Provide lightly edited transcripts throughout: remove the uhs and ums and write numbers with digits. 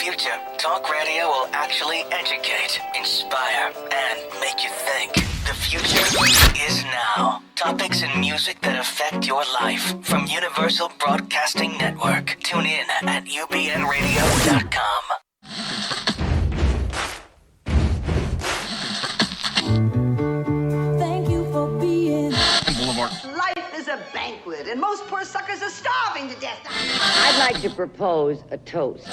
future, talk radio will actually educate, inspire, and make you think. The future is now. Topics and music that affect your life from Universal Broadcasting Network. Tune in at ubnradio.com. Thank you for being Boulevard. Life is a banquet, and most poor suckers are starving to death. I'd like to propose a toast.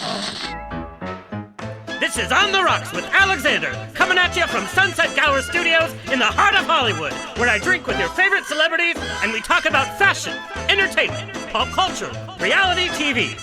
This is On the Rocks with Alexander, coming at you from Sunset Gower Studios in the heart of Hollywood, where I drink with your favorite celebrities and we talk about fashion, entertainment, pop culture, reality TV,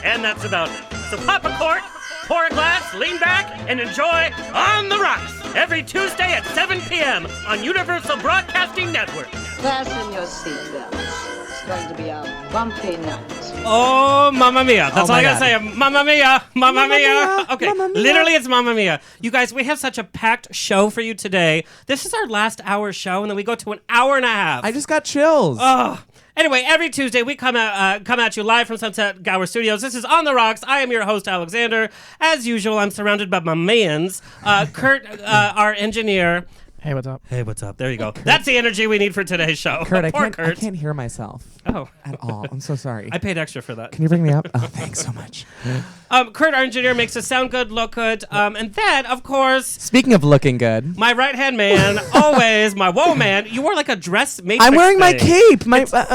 and that's about it. So pop a cork, pour a glass, lean back, and enjoy On the Rocks every Tuesday at 7 p.m. on Universal Broadcasting Network. Fasten your seatbelts. It's going to be a bumpy night. Oh, Mamma Mia. That's Oh all I my gotta say. Mamma Mia. Mamma Mia. Okay, Mamma Mia. literally it's Mamma Mia. You guys, we have such a packed show for you today. This is our last hour show, and then we go to an hour and a half. I just got chills. Oh. Anyway, every Tuesday we come at you live from Sunset Gower Studios. This is On the Rocks. I am your host, Alexander. As usual, I'm surrounded by my mans. Kurt, our engineer. Hey, what's up? Hey, what's up? There you go. That's the energy we need for today's show. Kurt, I Poor can't, I Kurt. can't hear myself Oh. at all. I'm so sorry. I paid extra for that. Can you bring me up? Oh, thanks so much. Kurt, our engineer, makes us sound good, look good. And then, of course, Speaking of looking good, my right-hand man, always my woe man. You wore like a dress Matrix I'm wearing my thing. cape.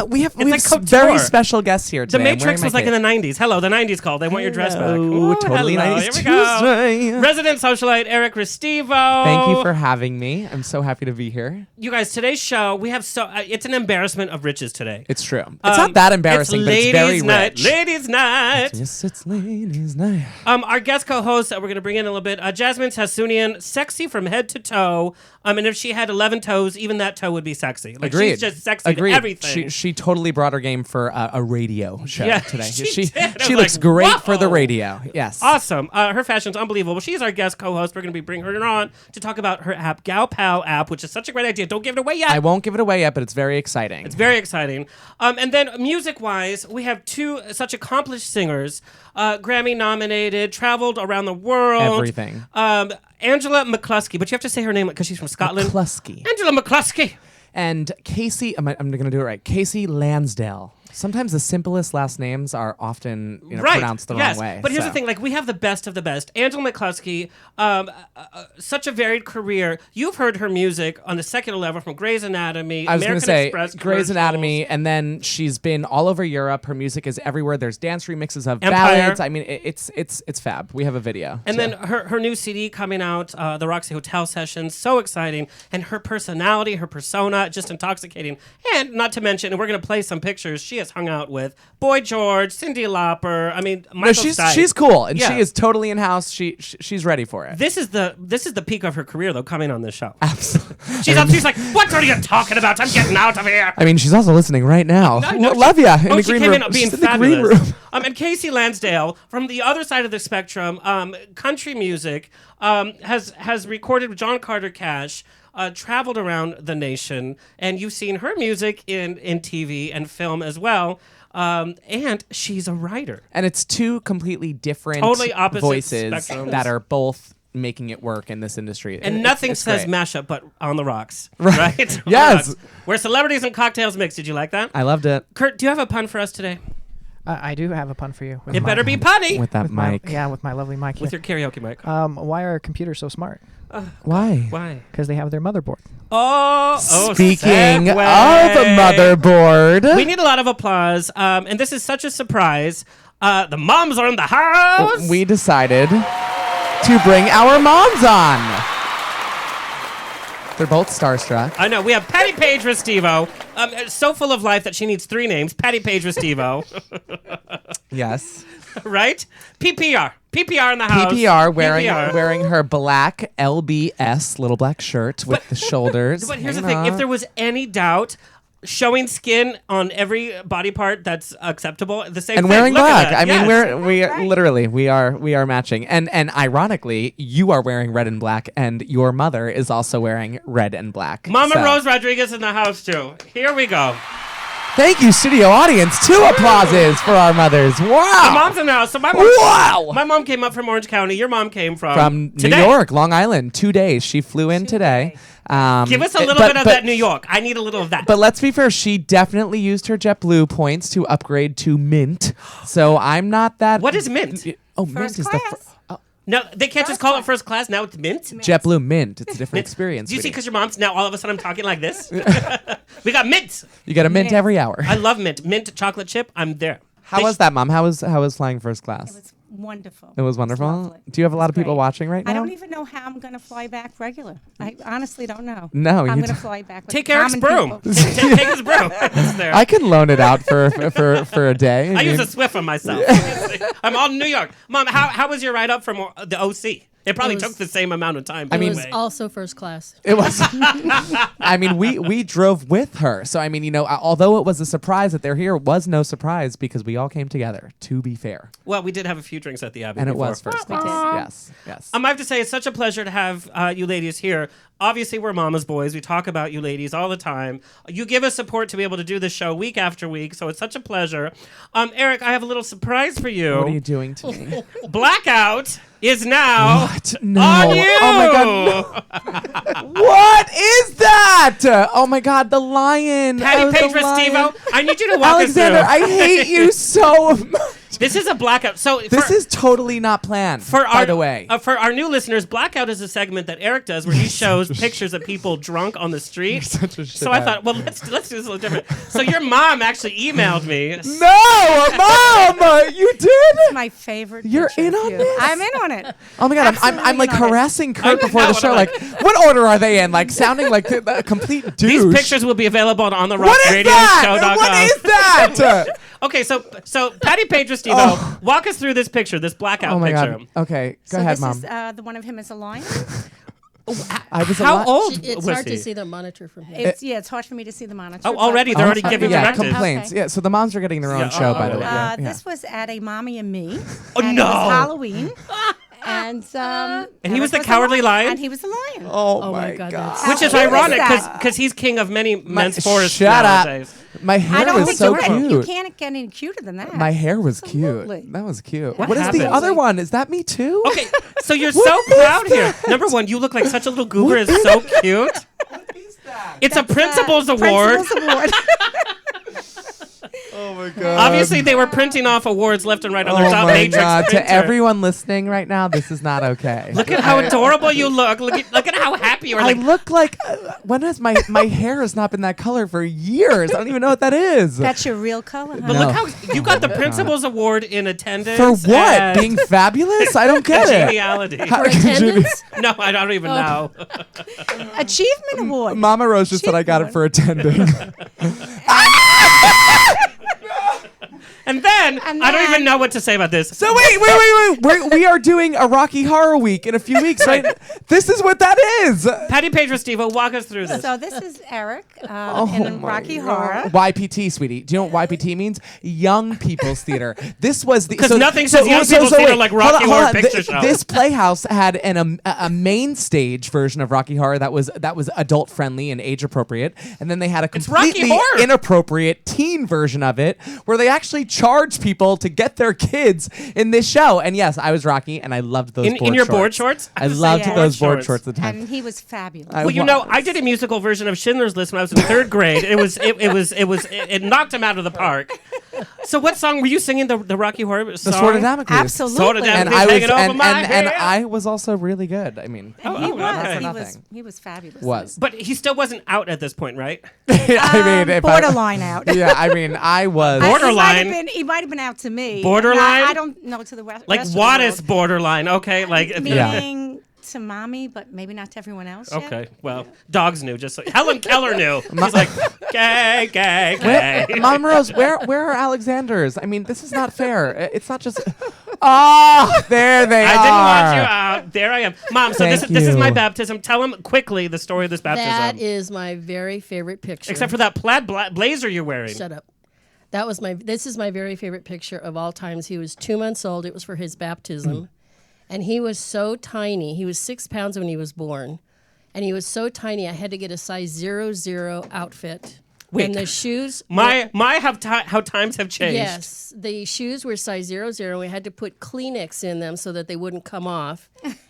We have like couture. very special guests here The today. I'm Matrix wearing was my like in cape. the 90s. Hello, the 90s called. They want your dress back. Hello, Ooh, totally hello. 90s Here we go. Tuesday. Resident Socialite Eric Restivo. Thank you for having me. I'm so happy to be here. You guys, today's show, we have it's an embarrassment of riches today. It's true. It's not that embarrassing, but it's very ladies' night. rich. Ladies' night. Yes, it's ladies' night. Our guest co-host that we're going to bring in a little bit, Jasmine Sassounian, sexy from head to toe. And if she had 11 toes, even that toe would be sexy. Like, Agreed. she's just sexy Agreed. to everything. She totally brought her game for a radio show Yeah, today. she did. I She was looks like, great whoa. for the radio. Yes. Awesome. Her fashion's unbelievable. She's our guest co-host. We're going to be bringing her on to talk about her app, GalPal app, which is such a great idea. Don't give it away yet. I won't give it away yet, but it's very exciting. It's very exciting. And then music-wise, we have two such accomplished singers, Grammy-nominated, traveled around the world. Everything. Angela McCluskey, but you have to say her name because she's from Scotland. McCluskey. Angela McCluskey. And Kasey, I'm going to do it right. Kasey Lansdale. Sometimes the simplest last names are often pronounced the wrong way. But here's the thing, like, we have the best of the best. Angela McCluskey, such a varied career. You've heard her music on the secular level from Grey's Anatomy, I was going to American say Express Grey's commercials. Anatomy, and then she's been all over Europe. Her music is everywhere. There's dance remixes of Empire. ballads. I mean, it's fab. We have a video. And too. then her new CD coming out, the Roxy Hotel Sessions, so exciting. And her personality, her persona, just intoxicating. And not to mention, and we're going to play some pictures, she has hung out with Boy George, Cyndi Lauper. I mean, Michael Stipe. she's cool, and Yeah. she is totally in house. She's ready for it. This is the peak of her career, though, coming on this show. Absolutely. She's like, what are you talking about? I'm getting out of here. I mean, she's also listening right now. No, Love ya in the she green came room. in being She's in the green fabulous. room. And Kasey Lansdale, from the other side of the spectrum, country music, has recorded with John Carter Cash, traveled around the nation, and you've seen her music in TV and film as well. And she's a writer. And it's two completely different Totally opposite voices spectrums. that are both making it work in this industry. And nothing it's says great. mashup but On the Rocks. Right? On the Yes. Rocks. Where celebrities and cocktails mix. Did you like that? I loved it. Kurt, do you have a pun for us today? I do have a pun for you. With It my- better be punny. With that with my- mic. with my lovely mic. With here. your karaoke mic. Why are computers so smart? Why? Why? Because they have their motherboard. Oh, Speaking of segue. motherboard. We need a lot of applause. And this is such a surprise. The moms are in the house. We decided to bring our moms on. They're both starstruck. I know. We have Patty Page Restivo. So full of life that she needs 3 names. Patty Page Restivo. Yes. Right? PPR. PPR in the house. PPR wearing PPR. wearing her black LBS little black shirt with the shoulders. But here's the hanging thing. If off. there was any doubt, showing skin on every body part that's acceptable, the same and thing. wearing Look at black. that. I mean, Yes. we are literally we are matching. And ironically, you are wearing red and black, and your mother is also wearing red and black. Mama So, Rose Rodriguez in the house too. Here we go. Thank you, studio audience. 2 applauses for our mothers. My Wow. mom's in the house. So my mom came up from Orange County. Your mom came from New York, Long Island. 2 days. She flew in today. Give us a little bit of that New York. I need a little of that. But let's be fair. She definitely used her JetBlue points to upgrade to Mint. So I'm not that. What is Mint? Oh, Mint is the. No, they can't just call it first class. Now it's Mint. JetBlue Mint. It's a different experience. Do you see? Because your mom's now all of a sudden I'm talking like this. We got Mint. You got a Mint every hour. I love Mint. Mint chocolate chip. I'm there. How was that, Mom? How was flying first class? It was wonderful. It was wonderful. Do you have a lot of people watching right now? I don't even know how I'm going to fly back regular. I honestly don't know. No, I'm you going to fly back. With Take Eric's broom. people. Take his broom. It's there. I can loan it out for a day. I use a Swift on myself. I'm all New York. Mom, how was your ride up from the OC? It probably took the same amount of time. It was also first class. It was. I mean, we drove with her. So, I mean, you know, although it was a surprise that they're here, it was no surprise because we all came together, to be fair. Well, we did have a few drinks at the Abbey And before. it was first class. Yes. I have to say, it's such a pleasure to have you ladies here. Obviously, we're mama's boys. We talk about you ladies all the time. You give us support to be able to do this show week after week, so it's such a pleasure. Eric, I have a little surprise for you. What are you doing to me? Blackout is now No. on you. Oh, my God. What is that? Oh, my God. The lion. Patty Page the lion. Restivo, I need you to walk Alexander, us through. I hate you so much. This is a blackout. So This is totally not planned, by the way. For our new listeners, Blackout is a segment that Eric does where he shows pictures of people drunk on the street. Such a So I thought, well, let's do this a little different. So your mom actually emailed me. No, Mom, you did? It's my favorite. You're picture in of on you. this? I'm in on it. Oh my God, I'm like Absolutely harassing Kurt before know the what show. I'm Like, what order are they in? Like, sounding like a complete douche. These pictures will be available on the Rock What is Radio that? Show.com. What is that? Okay, so Patty Page Restivo, walk us through this picture, this blackout Oh my picture. God. Okay, go So ahead, this Mom. is the one of him as a lion. I was How old It's was hard he? to see the monitor from here. It's hard for me to see the monitor. Oh, already? They're already giving yeah, directives. complaints. Okay. Yeah, so the moms are getting their own show, by the way. But, Yeah. This was at a Mommy and Me. Oh, and no. It was Halloween. And he was the Eric cowardly a lion? And he was a lion. Oh, my my God, God. that's- Which is How cute is ironic that? because he's king of many men's forests Shut nowadays. up. My I hair don't was think so you cute. can't get any cuter than that. My hair was Absolutely. cute. That was cute. What What is happened? the other one? Is that me too? Okay, so you're What so is proud here. that? Number one, you look like such a little goober. It's so cute. What is that? It's a Principal's Award. Principal's Award. Oh my God. Obviously, they were printing off awards left and right on their Oh top my matrix God. printer. To everyone listening right now, this is not okay. Look at how adorable you look. Look at how happy you are. I Like, look like when has my hair has not been that color for years. I don't even know what that is. That's your real color, huh? but No. look how you got the Principal's Award in attendance. For what? and Being fabulous? I don't get it. Congeniality. For attendance? No, I don't even know. Achievement Award. Mama Rose just said I got it for attending. And then I don't even know what to say about this. So wait. We are doing a Rocky Horror Week in a few weeks, right? This is what that is. Patty Page Restivo, walk us through this. So this is Eric in my Rocky God. Horror. YPT, sweetie. Do you know what YPT means? Young People's Theater. This was the 'Cause nothing says Young People's Theater like Rocky Horror Picture Show. This playhouse had a main stage version of Rocky Horror that was adult friendly and age appropriate, and then they had a Rocky completely Horror. inappropriate teen version of it where they actually charge people to get their kids in this show. And yes, I was Rocky, and I loved those in your board shorts? I loved Yeah. those board Board shorts at the time. And he was fabulous. I Well, you know, I did a musical version of Schindler's List when I was in third grade. It knocked him out of the park. So, what song were you singing? The Rocky Horror song? The Sword of Damocles. Absolutely. Sword of And Damocles I was hanging over and, my and head. I was also really good. I mean, And he okay. he was fabulous. was. But he still wasn't out at this point, right? I mean, if borderline out. Yeah, I mean, I was. Borderline. He might have been out to me. Borderline? I don't know to the rest. Like, rest of the what world. is borderline? Okay, like. If Meaning to mommy, but maybe not to everyone else. yet. Okay, well, dogs knew. Just like Helen Keller knew. She's like, gay, gay, gay. Mom Rose, where are Alexanders? I mean, this is not fair. It's not just. Oh, there they I are. didn't want you out. There I am. Mom, so this Thank is my you. baptism. Tell them quickly the story of this baptism. That is my very favorite picture. Except for that plaid blazer you're wearing. Shut up. This is my very favorite picture of all times. He was 2 months old. It was for his baptism. And he was so tiny. He was 6 pounds when he was born. And he was so tiny, I had to get a size 00 outfit Wait. And the shoes. How times have changed. Yes, the shoes were size 00. We had to put Kleenex in them so that they wouldn't come off.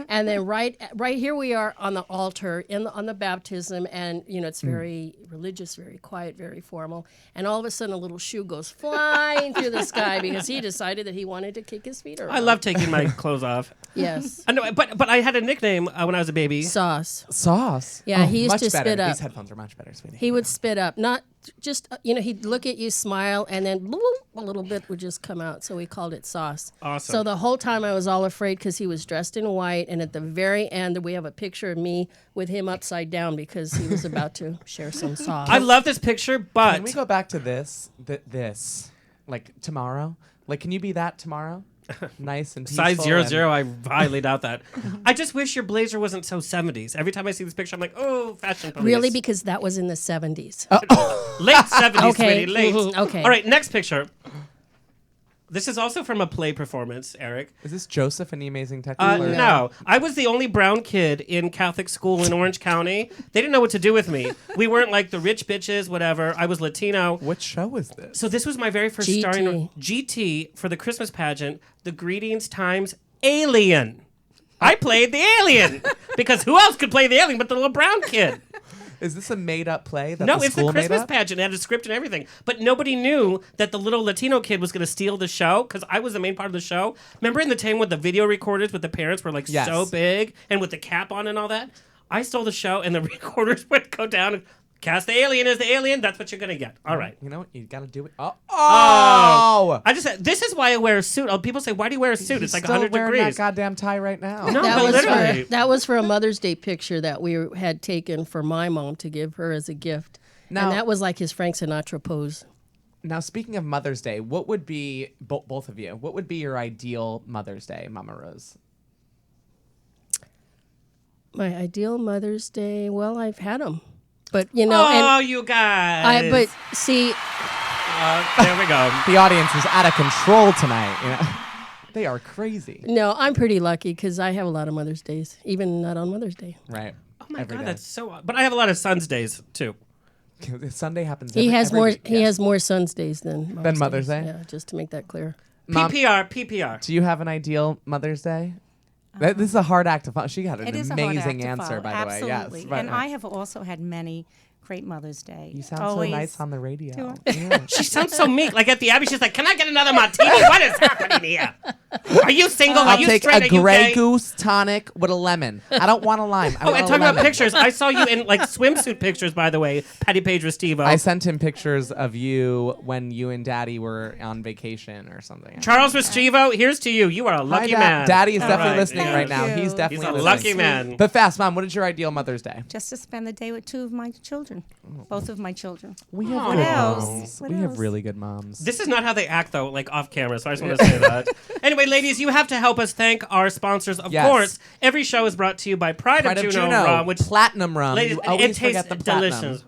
And then right here we are on the altar on the baptism, and it's very religious, very quiet, very formal. And all of a sudden, a little shoe goes flying through the sky because he decided that he wanted to kick his feet around. I love taking my clothes off. Yes. I know, but I had a nickname when I was a baby. Sauce. Sauce. Yeah, Oh, he used much to better. spit up. These headphones are much better, sweetie. He would spit up, not just he'd look at you, smile, and then bloop, a little bit would just come out. So we called it sauce. Awesome. So the whole time I was all afraid because he was dressed in white, and at the very end we have a picture of me with him upside down because he was about to share some sauce. I love this picture, but Can we go back to this? Like tomorrow? Like, can you be that tomorrow? Nice and peaceful. size 00, and- I highly doubt that. I just wish your blazer wasn't so 70s. Every time I see this picture, I'm like, oh, fashion police. Really, because that was in the 70s. Late 70s, Okay. sweetie, late. Mhm, okay. All right, next picture. This is also from a play performance, Eric. Is this Joseph and the Amazing Technicolor? No, I was the only brown kid in Catholic school in Orange County. They didn't know what to do with me. We weren't like the rich bitches, whatever. I was Latino. What show is this? So this was my very first GT. starring GT for the Christmas pageant, the Greetings Times Alien. I played the alien because who else could play the alien but the little brown kid? Is this a made-up play? That No, the it's the school made Christmas up? pageant. It had a script and everything. But nobody knew that the little Latino kid was going to steal the show because I was the main part of the show. Remember in the time when the video recorders with the parents were like Yes. so big and with the cap on and all that? I stole the show and the recorders would go down and cast the alien as the alien. That's what you're going to get. All right. You know what? You got to do it. Oh! I just said, this is why I wear a suit. Oh, people say, why do you wear a suit? He's It's like still 100 wearing degrees. that goddamn tie right now. No, That but was, literally. that was for a Mother's Day picture that we had taken for my mom to give her as a gift. Now- And that was like his Frank Sinatra pose. Now, speaking of Mother's Day, what would be, both of you, what would be your ideal Mother's Day, Mama Rose? My ideal Mother's Day, well, I've had them. But, you know, Oh, and you guys. but see, there we go. The audience is out of control tonight. You know? They are crazy. no, I'm pretty lucky because I have a lot of Mother's Days, even not on Mother's Day. Right. Oh my Every God, day. that's so. But I have a lot of Sun's days too. Sunday happens He has every more. week, He yes. has more Son's Days than Mother's Day? Yeah, just to make that clear. Mom- PPR. Do you have an ideal Mother's Day? This is a hard act to follow. She got an It is a hard act amazing to answer, follow. by the way. Absolutely. Yes. Right, And right. I have also had many great Mother's Day. You sound Always. so nice on the radio. Do Yeah. She sounds so meek. Like at the Abbey, she's like, "Can I get another martini? What is happening here? Are you single? Are I'll you take straight? a Are you Grey gay?" Goose tonic with a lemon. I don't want a lime. I Oh, want and a talking about lemon. pictures, I saw you in like swimsuit pictures, by the way. Patty Page Restivo. I sent him pictures of you when you and Daddy were on vacation or something. Charles Restivo, here's to you. You are a Hi, lucky Dad. man. Daddy is All definitely right. listening Yeah. right now. Thank He's you. definitely He's a listening. lucky man. But fast, Mom, what is your ideal Mother's Day? Just to spend the day with two of my children, both of my children. We have What good else? moms. What We have else? really good moms. This is not how they act, though, like off camera, so I just want to say that. Anyway, ladies, you have to help us thank our sponsors. Of Yes. course, every show is brought to you by Pride Pride of of Juneau Juneau, Rum, which, platinum rum. ladies, You always it tastes forget the platinum. delicious.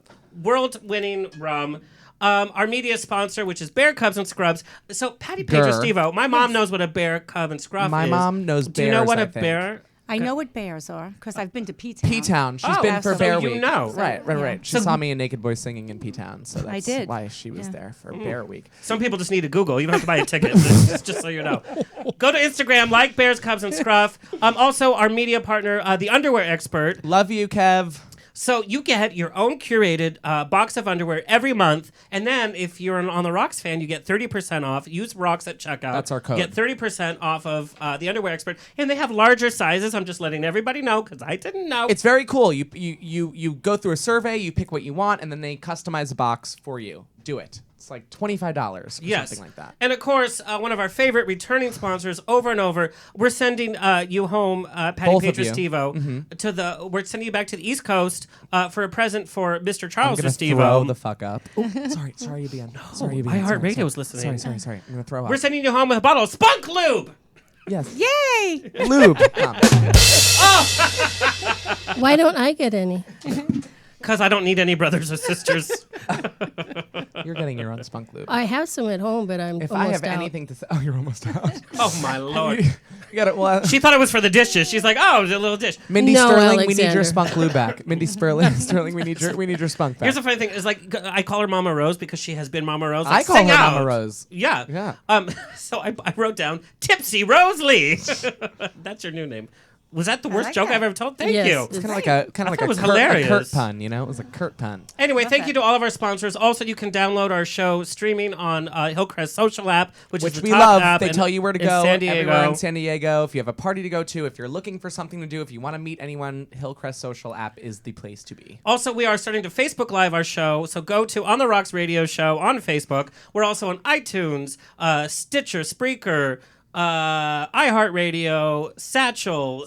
World-winning rum. Our media sponsor, which is Bear Cubs and Scrubs. So, Patty Page Grr. Restivo, my mom knows what a bear, cub, and scrub My is. mom knows Do you know bears, what I a think. bear? I know what bears are because I've been to P-Town. P-Town. She's Oh, been for so Bear you Week. know. Right. Yeah. She saw me in Naked Boy singing in P-Town, so that's did. why she was Yeah. there for Bear Week. Some people just need to Google. You don't have to buy a ticket. just so you know. Go to Instagram, like Bears, Cubs, and Scruff. Also, our media partner, the Underwear Expert. Love you, Kev. So you get your own curated box of underwear every month, and then if you're an On the Rocks fan, you get 30% off. Use Rocks at checkout. That's our code. Get 30% off of the Underwear Expert, and they have larger sizes. I'm just letting everybody know because I didn't know. It's very cool. You go through a survey, you pick what you want, and then they customize a box for you. Do it. It's like $25 or Yes. something like that. And of course, one of our favorite returning sponsors over and over. We're sending you home, Patty Both Page of you. Restivo, we're sending you back to the East Coast for a present for Mr. I'm Charles gonna Restivo. throw the fuck up. Ooh, sorry, UBN. Sorry, UBN. iHeartRadio Sorry, was listening. Sorry. I'm gonna throw up. We're sending you home with a bottle of Spunk Lube. Yes. Yay! Lube. Why don't I get any? Because I don't need any brothers or sisters. You're getting your own spunk lube. I have some at home, but I'm If almost I have out. anything to say, oh, you're almost out. Oh, my Lord. you got it. Well, She thought it was for the dishes. She's like, oh, it's a little dish. Mindy No, Sterling, we need Alexander. your spunk lube back. Mindy Sterling, we need your spunk back. Here's the funny thing: is like I call her Mama Rose because she has been Mama Rose. I Like, call sing her out. Mama Rose. Yeah. Yeah. So I wrote down Tipsy Rose Lee. That's your new name. Was that the worst like joke that. I've ever told? Thank Yes, you. it's It's kind of like a thought it was a hilarious. Kurt pun, you know? It was a Kurt pun. Anyway, thank that. you to all of our sponsors. Also, you can download our show streaming on Hillcrest Social app, which is the we top love. app They tell you where to in go San Diego. everywhere in San Diego. If you have a party to go to, if you're looking for something to do, if you want to meet anyone, Hillcrest Social app is the place to be. Also, we are starting to Facebook Live our show, so go to On the Rocks Radio Show on Facebook. We're also on iTunes, Stitcher, Spreaker, iHeartRadio, Satchel,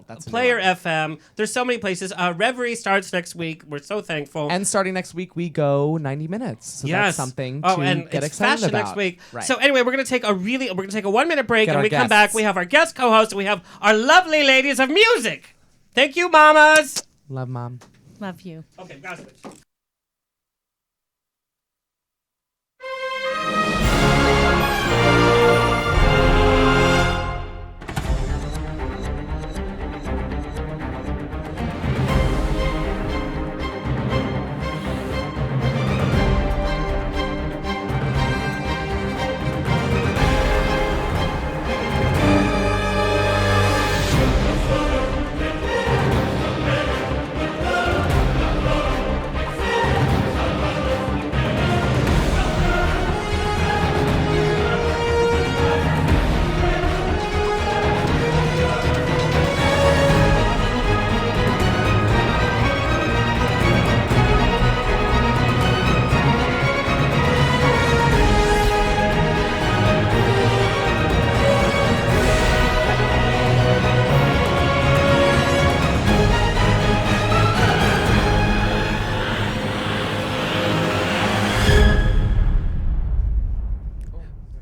That's a new Player one. FM. There's so many places. Reverie starts next week. We're so thankful. And starting next week, we go 90 minutes. So that's something to and get it's excited fashion about. next week. Right. So anyway, we're gonna take a 1 minute break, Get and our we come guests. back. We have our guest co-host, and we have our lovely ladies of music. Thank you, mamas. Love, Mom. Love you. Okay, guys.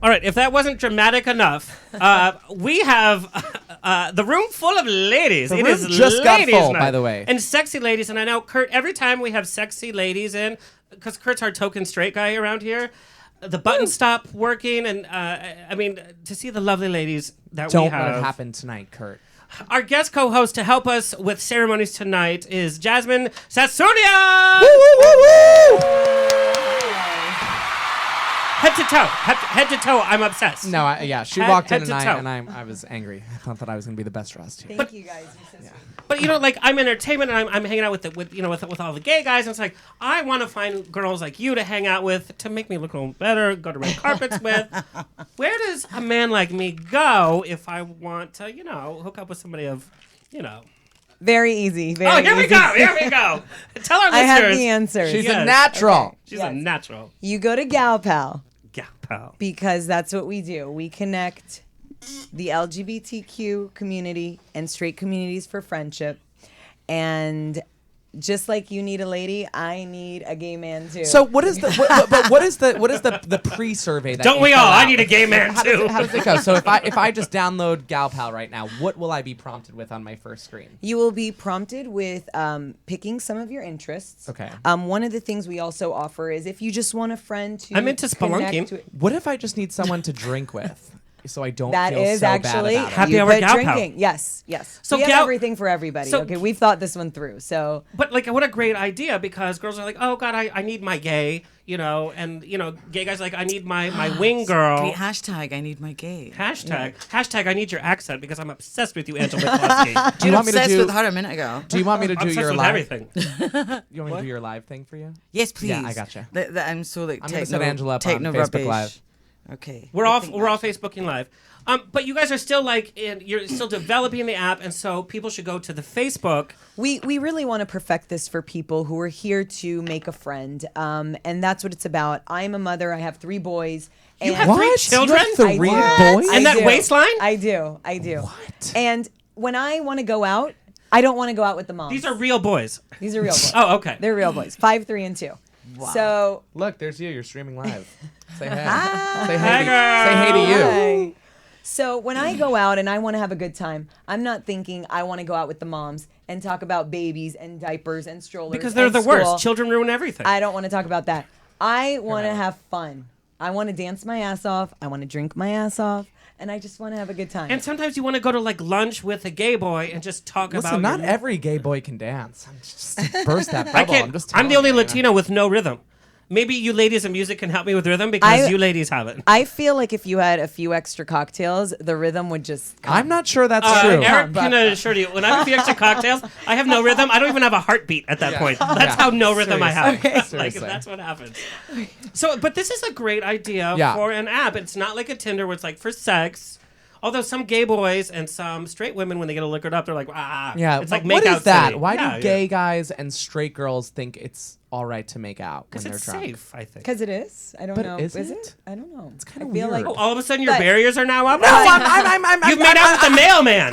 All right, if that wasn't dramatic enough, we have the room full of ladies. The It room is just got ladies' full, night. by the way. And sexy ladies. And I know, Kurt, every time we have sexy ladies in, because Kurt's our token straight guy around here, the buttons stop working. And, I mean, to see the lovely ladies that we Don't have. let it happen tonight, Kurt. Our guest co-host to help us with ceremonies tonight is Jasmine Sassounian! Head to toe, I'm obsessed. No, yeah, she Head- walked head in to and toe. I was angry. I thought that I was going to be the best dressed here. Thank you guys. You're so sweet. But you know, like I'm entertainment, and I'm hanging out with all the gay guys, and it's like I want to find girls like you to hang out with to make me look a little better, go to red carpets with. Where does a man like me go if I want to, hook up with somebody of, Very easy. Very Oh, here we easy. go. Here we go. Tell our I have listeners. the answers. She's Yes. a natural. She's a natural. You go to GalPal GalPal. because that's what we do. We connect the LGBTQ community and straight communities for friendship. And just like you need a lady, I need a gay man too. So what is the what is the pre-survey that Don't you we fill all? I out? need a gay man too. How does it go? So if I just download GalPal right now, what will I be prompted with on my first screen? you will be prompted with picking some of your interests. Okay. One of the things we also offer is if you just want a friend to I'm into connect spelunking. with- What if I just need someone to drink with, so I don't That feel is so actually bad about Happy it? you hour put GalPal. drinking. Yes. So we have Gal- everything for everybody. So- Okay, we've thought this one through. So But like, what a great idea, because girls are like, oh God, I need my gay, and gay guys are like, I need my wing girl. Great hashtag, I need my gay. Hashtag I need your accent because I'm obsessed with you, Angela McCluskey. Do you want me to Obsessed do? with her a minute ago. Do you want me to I'm do obsessed your with live? everything. You want me to do your live thing for you? Yes, please. Yeah, I gotcha. I'm so like I'm gonna techno, set Angela up on techno Facebook rubbish. Live. Okay. We're all Facebooking live. But you guys are still you're still developing the app, and so people should go to the Facebook. we really want to perfect this for people who are here to make a friend. And that's what it's about. I'm a mother. I have 3 boys. You and have 3 children? I Three do. boys? And I that do. waistline? I do. What? And when I want to go out, I don't want to go out with the moms. These are real boys. These are real boys. Oh, okay. They're real boys. 5, 3, and 2. Wow. So Look, there's you. You're streaming live. Say hey. Hi. Say Hi, hey. girl. Say hey to you. Hi. So when I go out and I want to have a good time, I'm not thinking I want to go out with the moms and talk about babies and diapers and strollers. Because they're and the school. worst. Children ruin everything. I don't want to talk about that. I want to have fun. I want to dance my ass off. I want to drink my ass off. And I just want to have a good time. And sometimes you want to go to like lunch with a gay boy and just talk Listen, about. not every gay boy can dance. I'm just burst that bubble. I can't. I'm the only Latino with no rhythm. Maybe you ladies in music can help me with rhythm because you ladies have it. I feel like if you had a few extra cocktails, the rhythm would just come. I'm not sure that's true. Eric can assure you, when I have a few extra cocktails, I have no rhythm. I don't even have a heartbeat at that point. That's how no rhythm I have. Like, that's what happens. So, but this is a great idea for an app. It's not like a Tinder where it's like for sex. Although some gay boys and some straight women, when they get liquored up, they're like, Yeah, it's like what make out is that? city. Why do gay guys and straight girls think it's all right to make out when they're it's drunk? safe, I think. Because it is. I don't But know. is Is it? it? I don't know. It's kinda feel weird. like All of a sudden, your barriers are now up. No, I'm You've made out with the mailman.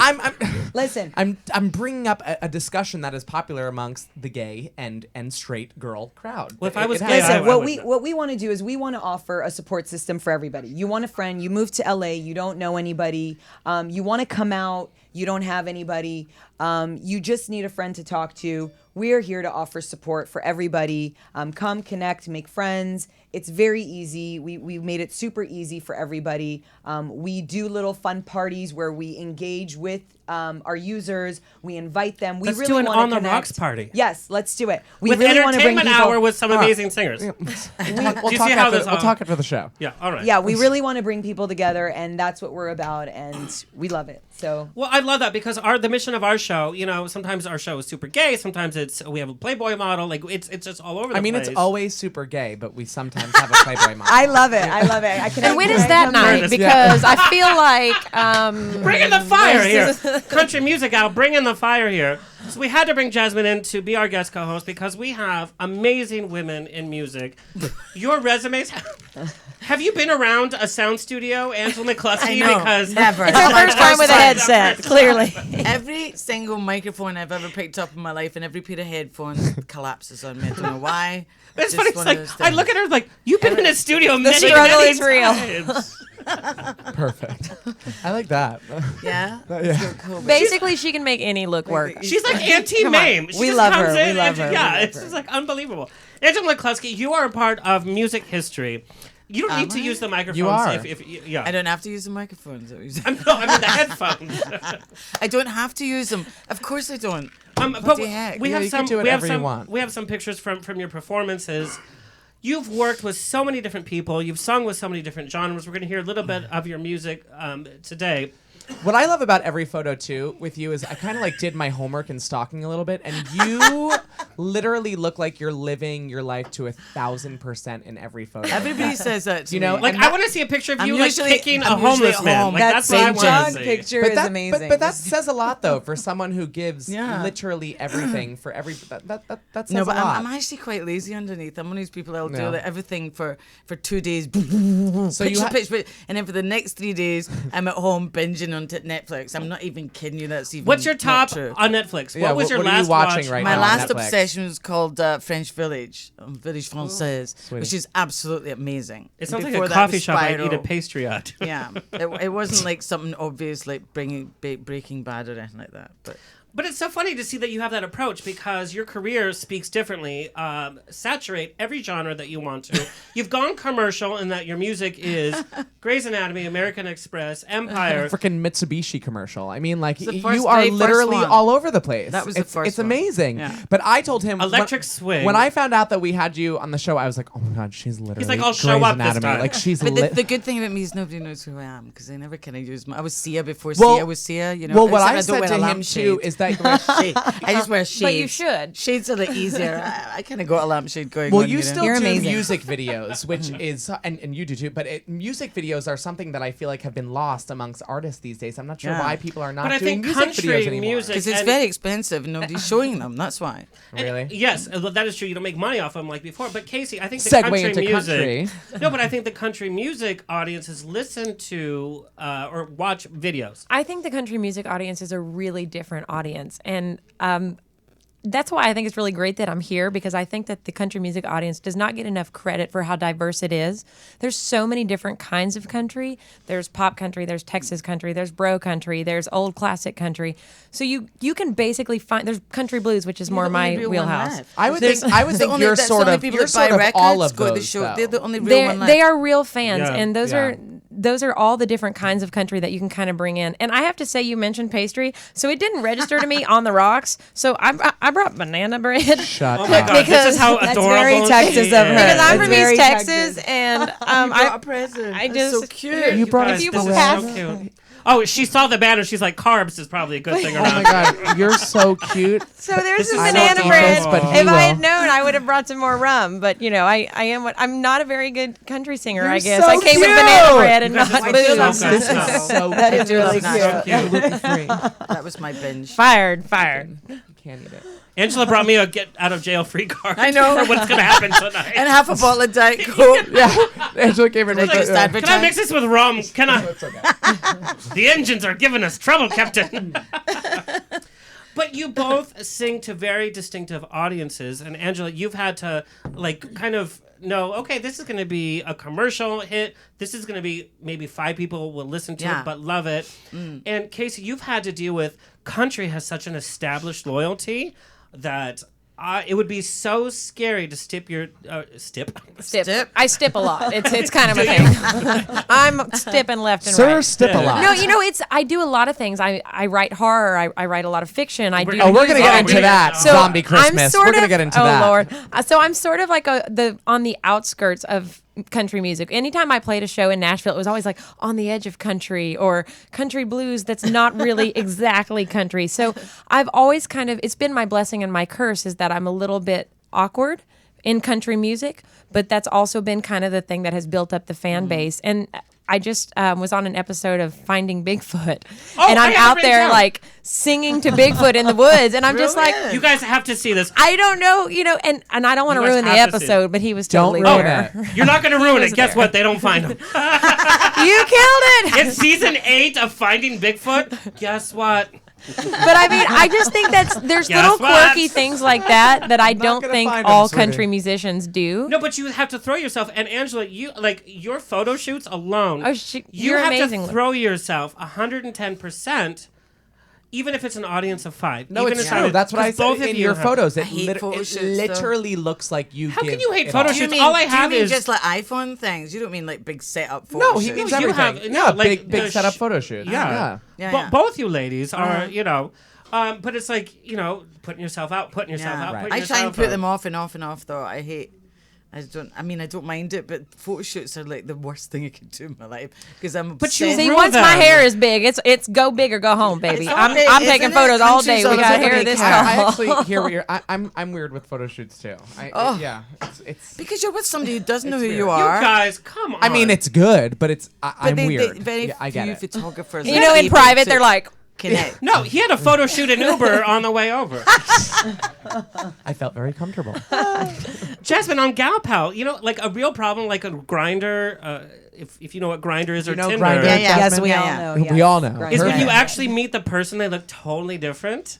Listen. I'm bringing up a discussion that is popular amongst the gay and straight girl crowd. Well, if I was gay, Listen, what we want to do is we want to offer a support system for everybody. You want a friend, you moved to LA, you don't know anybody, you want to come out, you don't have anybody, you just need a friend to talk to. We're here to offer support for everybody. Come connect, make friends. It's very easy. We made it super easy for everybody. We do little fun parties where we engage with our users. We invite them. We Let's really do an want to On the connect. Rocks party. Yes, let's do it. We With really want to bring entertainment people. hour with some amazing singers. We'll Do you see how this we'll talk after the show. Yeah, all right. Yeah, we really want to bring people together, and that's what we're about, and we love it. So Well, I love that because the mission of our show, sometimes our show is super gay, sometimes we have a Playboy model, like it's just all over the place. It's always super gay, but we sometimes have a Playboy model. I love it. I love it. I can. And when is that night? Because I feel like bring in the fire here. Country music out, bring in the fire here. So we had to bring Jasmine in to be our guest co-host because we have amazing women in music. Your resumes. Have you been around a sound studio, Angela McCluskey? I know, Because never. it's her first time with a headset, clearly. Every single microphone I've ever picked up in my life and every pair of headphones collapses on me. I don't know why. It's Just funny. It's one of like those I things. look at her like you've been in a studio many, struggle many is real. times. Perfect. I like that. Yeah. Yeah. Cool. Basically, she can make any look work. She's like anti-mame. She We just love comes her. in We love and her. yeah, We love it's her. just like unbelievable. Angela McCluskey, you are a part of music history. You don't need to use the microphones. You are. Yeah. I don't have to use the microphones. I mean the headphones. I don't have to use them. Of course I don't. But What the heck? we Yeah, have you some. can do We have whatever you some. want. We have some pictures from your performances. You've worked with so many different people. You've sung with so many different genres. We're going to hear a little bit of your music today. What I love about every photo too with you is I kind of like did my homework and stalking a little bit, and you literally look like you're living your life to 1,000% in every photo. Everybody says that to You know, me. Like And I want to see a picture of I'm you like usually- kicking I'm a homeless usually at man. home. Like that that's what I St. want John to see. picture but is that, amazing. But that says a lot though for someone who gives Yeah. literally everything for every. That says No, a but lot. I'm actually quite lazy underneath. I'm one of these people that'll Yeah. do everything for 2 days. So you pitch, and then for the next 3 days, I'm at home binging on Netflix. I'm not even kidding you. That's even. What's your not top true. on Netflix? Yeah, What was your what are you last watching watch? right My now on last Netflix? obsession was called French Village, Village Française, Sweetie. which is absolutely amazing. It sounds like Before a that coffee was shop I'd eat a Spiral. pastry at. Yeah, it wasn't like something obvious like Breaking Bad or anything like that. But it's so funny to see that you have that approach because your career speaks differently. Saturate every genre that you want to. You've gone commercial in that your music is Grey's Anatomy, American Express, Empire. Freaking Mitsubishi commercial. I mean, like the you first- are very first literally one. all over the place. That was the it's, first It's one. amazing. Yeah. But I told him Electric Swing. When I found out that we had you on the show, I was like, oh my god, she's literally. like, I'll show Grey's up this Anatomy. time. Like she's. But lit- the good thing about me is nobody knows who I am because I never kind of use I was Sia before Well- Sia was Sia. You know. well, what except I don't said wear a to him lampshade. too is that. I just wear shades. But you should. Shades are the easier. I kind of got a lampshade going Well, on. you know? still You're do amazing. music videos, which is, and you do too, but music videos are something that I feel like have been lost amongst artists these days. I'm not sure Yeah. why people are not But I doing think music country videos anymore. music- Because it's and- very expensive and nobody's showing them. That's why. Really? Yes, that is true. You don't make money off them like before. But Casey, I think the Segue country into music. country. No, but I think the country music audiences listen to or watch videos. I think the country music audience is a really different audience. And that's why I think it's really great that I'm here, because I think that the country music audience does not get enough credit for how diverse it is. There's so many different kinds of country. There's pop country, there's Texas country, there's bro country, there's old classic country. So you can basically find, there's country blues, which is more my wheelhouse. I would think you're sort of all of those. They're the only real one left. They are real fans, Yeah. and those are all the different kinds of country that you can kind of bring in. And I have to say, you mentioned pastry, so it didn't register to me on the rocks. So I brought banana bread. Shut Oh my God, this is how That's adorable very Texas she of her. is. Because I'm That's from East very Texas, and brought a present. I That's just so cute. You brought Guys, us this is bread. so cute. Oh, she saw the banner. She's like, carbs is probably a good thing Oh around. my God, you're so cute. So there's This some is so banana cute. bread. But he If I had will. known, I would have brought some more rum. But I'm not a very good country singer. You're I guess so I came with cute. banana bread and You guys not are booze. so This good. is so That is really That's cute. cute. gluten-free. That was my binge. Fired. You can't eat it. Angela brought me a get out of jail free card. I know. For what's gonna happen tonight. And half a bottle of Diet Coke. Yeah, Angela came in with Just the, Can I mix this with rum? Can I? It's okay. The engines are giving us trouble, Captain. But you both sing to very distinctive audiences, and Angela, you've had to kind of know, okay, this is going to be a commercial hit. This is going to be maybe 5 people will listen to it but love it. And Kasey, you've had to deal with country has such an established loyalty that it would be so scary to stip your Stip. I stip a lot. It's kind of a thing. I'm stipping left and Sir, right. stip a lot. No, I do a lot of things. I write horror. I write a lot of fiction. I do. Oh, we're gonna get music. into that. So Zombie Christmas. I'm We're gonna get into that. Oh Lord! So I'm sort of like on the outskirts of country music. Anytime I played a show in Nashville, it was always like on the edge of country or country blues that's not really exactly country. So I've always it's been my blessing and my curse is that I'm a little bit awkward in country music, but that's also been kind of the thing that has built up the fan base. And I just was on an episode of Finding Bigfoot, and I'm out there like singing to Bigfoot in the woods, and I'm just like, You guys have to see this. I don't know, and I don't want to You guys ruin the have to see episode, but he was Don't totally ruin there. it. You're not going to ruin was it. Guess there. what? They don't find him. You killed it. It's season 8 of Finding Bigfoot. Guess what? But I mean, I just think there's Guess little what? quirky things like that I don't gonna think find 'em, all sweetie. country musicians do. No, but you have to throw yourself. And Angela, you your photo shoots alone. Oh, you you're have amazing. to throw yourself 110%, even if it's an audience of 5. No, even it's if true. That's what I because both said of in you your have- photos. I It, hate photo it shoots, though. literally looks like you. How give can you hate it photo all. shoots? All I have do you mean is just like iPhone things? You don't mean like big setup photo No, he shoots? means You everything. have- no, yeah, like big the setup sh- photo shoots. Yeah. Yeah. Both you ladies are, but it's like, putting yourself out, putting yourself Yeah. out, Right. putting I yourself try and put out. them off and off and off though. I don't mind it, but photo shoots are like the worst thing I could do in my life because I'm But you obsessed. See, Rule once my them. hair is big, it's go big or go home, baby. It's all I'm big, taking isn't photos it? all day. Country's We all got over hair the this car. I tall. actually hear what you're. I'm weird with photo shoots too. Yeah, it's. because you're with somebody who doesn't know who weird. you You are. guys, come on. I mean, it's good, but it's. but I'm they, weird. very Yeah, I get few it. photographers. You are know, in able private, to they're like, connect. No, he had a photo shoot in Uber on the way over. I felt very comfortable. Jasmine, on GalPal, like a real problem, like a Grinder. If you know what Grinder is, or know Tinder, Grindr? Yeah, Yes, Jasmine, we yeah, all yeah. know. We all know. Grindr. is when Perfect. you actually meet the person, they look totally different.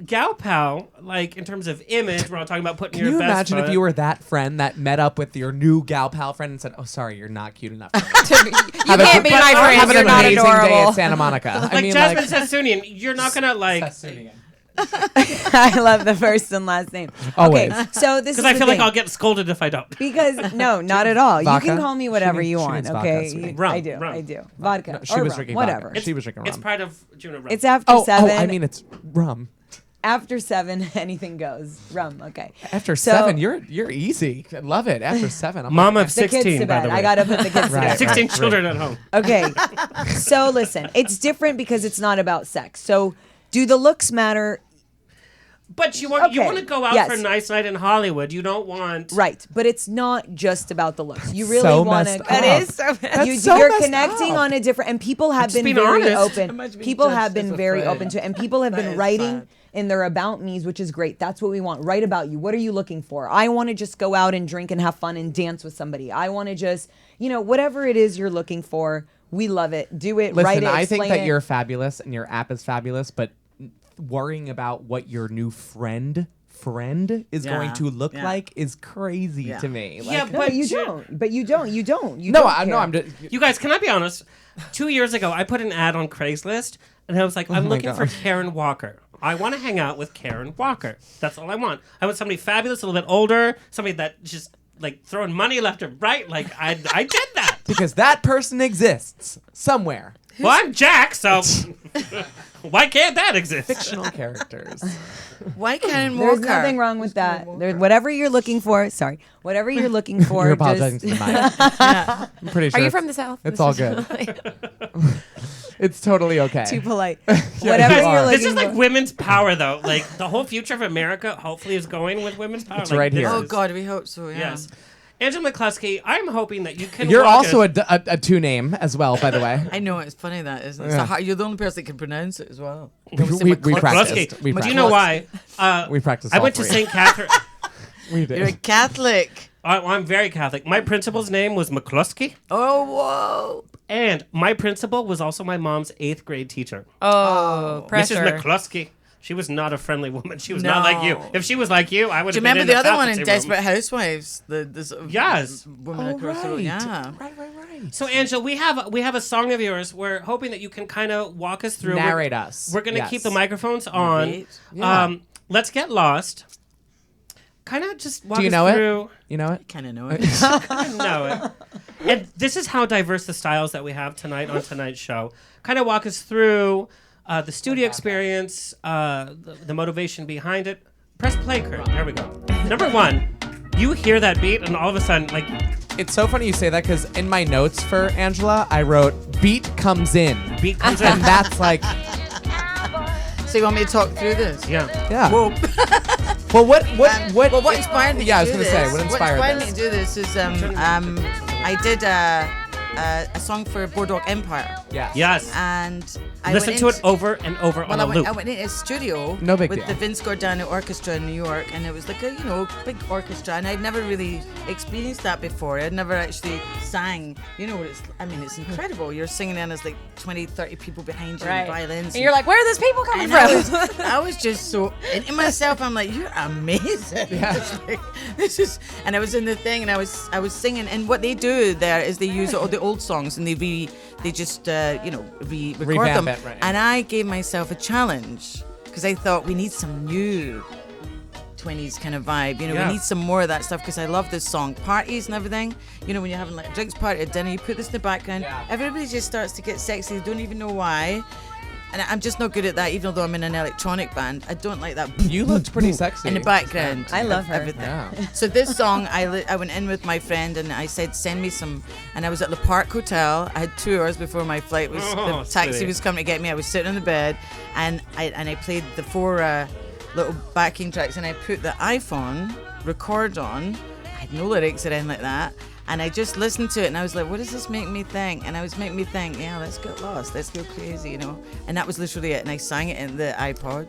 GalPal, like in terms of image, we're all talking about putting Can your you best imagine if foot. you were that friend that met up with your new gal pal friend and said, "Oh, sorry, you're not cute enough." For me." you can't be my friend. Have an You're not amazing day adorable. at Santa Monica. like I mean, Jasmine Sassounian, you're not gonna like Sassounian. I love the first and last name. Always. Okay, so this is because I the feel like thing. I'll get scolded if I don't. Because no, not at all. Vodka? You can call me whatever She you means want. vodka, Okay, sweetie. Rum, I do. rum. I do. Vodka. No, she or was rum, drinking whatever. vodka. She was drinking It's rum. part of June of Rum. It's after Oh, 7. I mean, it's rum. After 7, anything goes. Rum. Okay. After So- 7, you're easy. I love it. After 7, I'm Mom like, of The kids 16, to by bed. the way. I gotta put the kids to Right. bed. 16 children at home. Okay. So listen, it's different because it's not about sex. So do the looks matter? But you want Okay, to go out yes. for a nice night in Hollywood. You don't want Right, but it's not just about the looks. You really so want messed to. up. That is so That's so you're messed connecting up. on a different, and people have just been being very honest. open. Imagine being People judged have been as a very friend. open to, and people have That been is writing sad. in their about me's, which is great. That's what we want. Write about you. What are you looking for? I want to just go out and drink and have fun and dance with somebody. I want to just, whatever it is you're looking for. We love it. Do it. Listen, write it. I think explain that it. you're fabulous and your app is fabulous, but worrying about what your new friend is going to look like is crazy to me. Like, No, but you don't. But you don't. You don't. You no, don't no, care. I'm just. You guys, can I be honest? 2 years ago, I put an ad on Craigslist, and I was like, I'm my looking for God. Karen Walker. I want to hang out with Karen Walker. That's all I want. I want somebody fabulous, a little bit older, somebody that just like throwing money left and right. Like I did that because that person exists somewhere. Well, I'm Jack, so why can't that exist? Fictional characters. Why Karen Walker? There's nothing wrong with that. There's whatever you're looking for. Sorry, whatever you're looking for. You're apologizing to the mic. I'm pretty sure. Are you it's- from the South? It's all good. It's totally okay. Too polite. Yeah, Whatever you you're are. looking This is like for. women's power, though. Like the whole future of America, hopefully, is going with women's power. It's Like, right this here. Oh is- God, we hope so. Yeah. Yes. Angela McCluskey, I'm hoping that you can. You're walk also us- a two name as well, by the way. I know it's funny that isn't it? Yeah. So you're the only person that can pronounce it as well. We practiced. McCluskey. We Do you know why? We practiced. I all went to three. St. Catherine. We did. You're a Catholic. I'm very Catholic. My principal's name was McCluskey, Oh whoa! and my principal was also my mom's 8th grade teacher. Oh, Mrs. pressure. McCluskey. She was not a friendly woman. She was not like you. No. If she was like you, I would Do have you been remember in the other one in faculty room. Desperate Housewives? The sort of Yes. woman across the road. Yeah. Right. So, Angela, we have a song of yours. We're hoping that you can kind of walk us through. Narrate us. We're going to Yes. keep the microphones on. Right. Yeah. Let's get lost. Kind of just walk Do you us know through. it? You know it? Kind of know it. I know it. And this is how diverse the styles that we have tonight on tonight's show. Kind of walk us through the studio experience, the motivation behind it. Press play, Kurt. There we go. Number one, you hear that beat, and all of a sudden, like, It's so funny you say that because in my notes for Angela, I wrote "beat comes in," beat comes and in. that's like, So you want me to talk through this? Yeah. yeah. Whoa. Well, what Well, what inspired me? Yeah, I to was do gonna say, this- what inspired me this? to do this is I did a song for Boardwalk Empire, Yeah. Yes. and I Listen went to it into- over and over on Well, a loop. I went in a studio No big with deal. the Vince Giordano Orchestra in New York, and it was like a big orchestra, and I'd never really experienced that before. I'd never actually sang. You know what it's? I mean, it's incredible. You're singing and there's like 20, 30 people behind you, and violins, And you're like, where are those people coming and from? I was just so in myself. I'm like, you're amazing. Yeah. Like, this is, and I was in the thing, and I was singing, and what they do there is they use all the old songs and they just re-record Revamp them. it, right. And I gave myself a challenge because I thought we need some new 20s kind of vibe. Yeah. We need some more of that stuff because I love this song. Parties and everything. When you're having like a drinks party at dinner, you put this in the background. Yeah. Everybody just starts to get sexy. They don't even know why. And I'm just not good at that, even though I'm in an electronic band. I don't like that. You looked pretty sexy In the background. I love her. Everything. Yeah. So this song, I went in with my friend and I said, send me some. And I was at the Park Hotel. I had 2 hours before my flight was. Oh, the taxi sweetie. was coming to get me. I was sitting on the bed, and I played the 4 little backing tracks, and I put the iPhone record on. I had no lyrics or anything like that. And I just listened to it, and I was like, what does this make me think? And I was making me think, yeah, let's get lost, let's go crazy, And that was literally it. And I sang it in the iPod,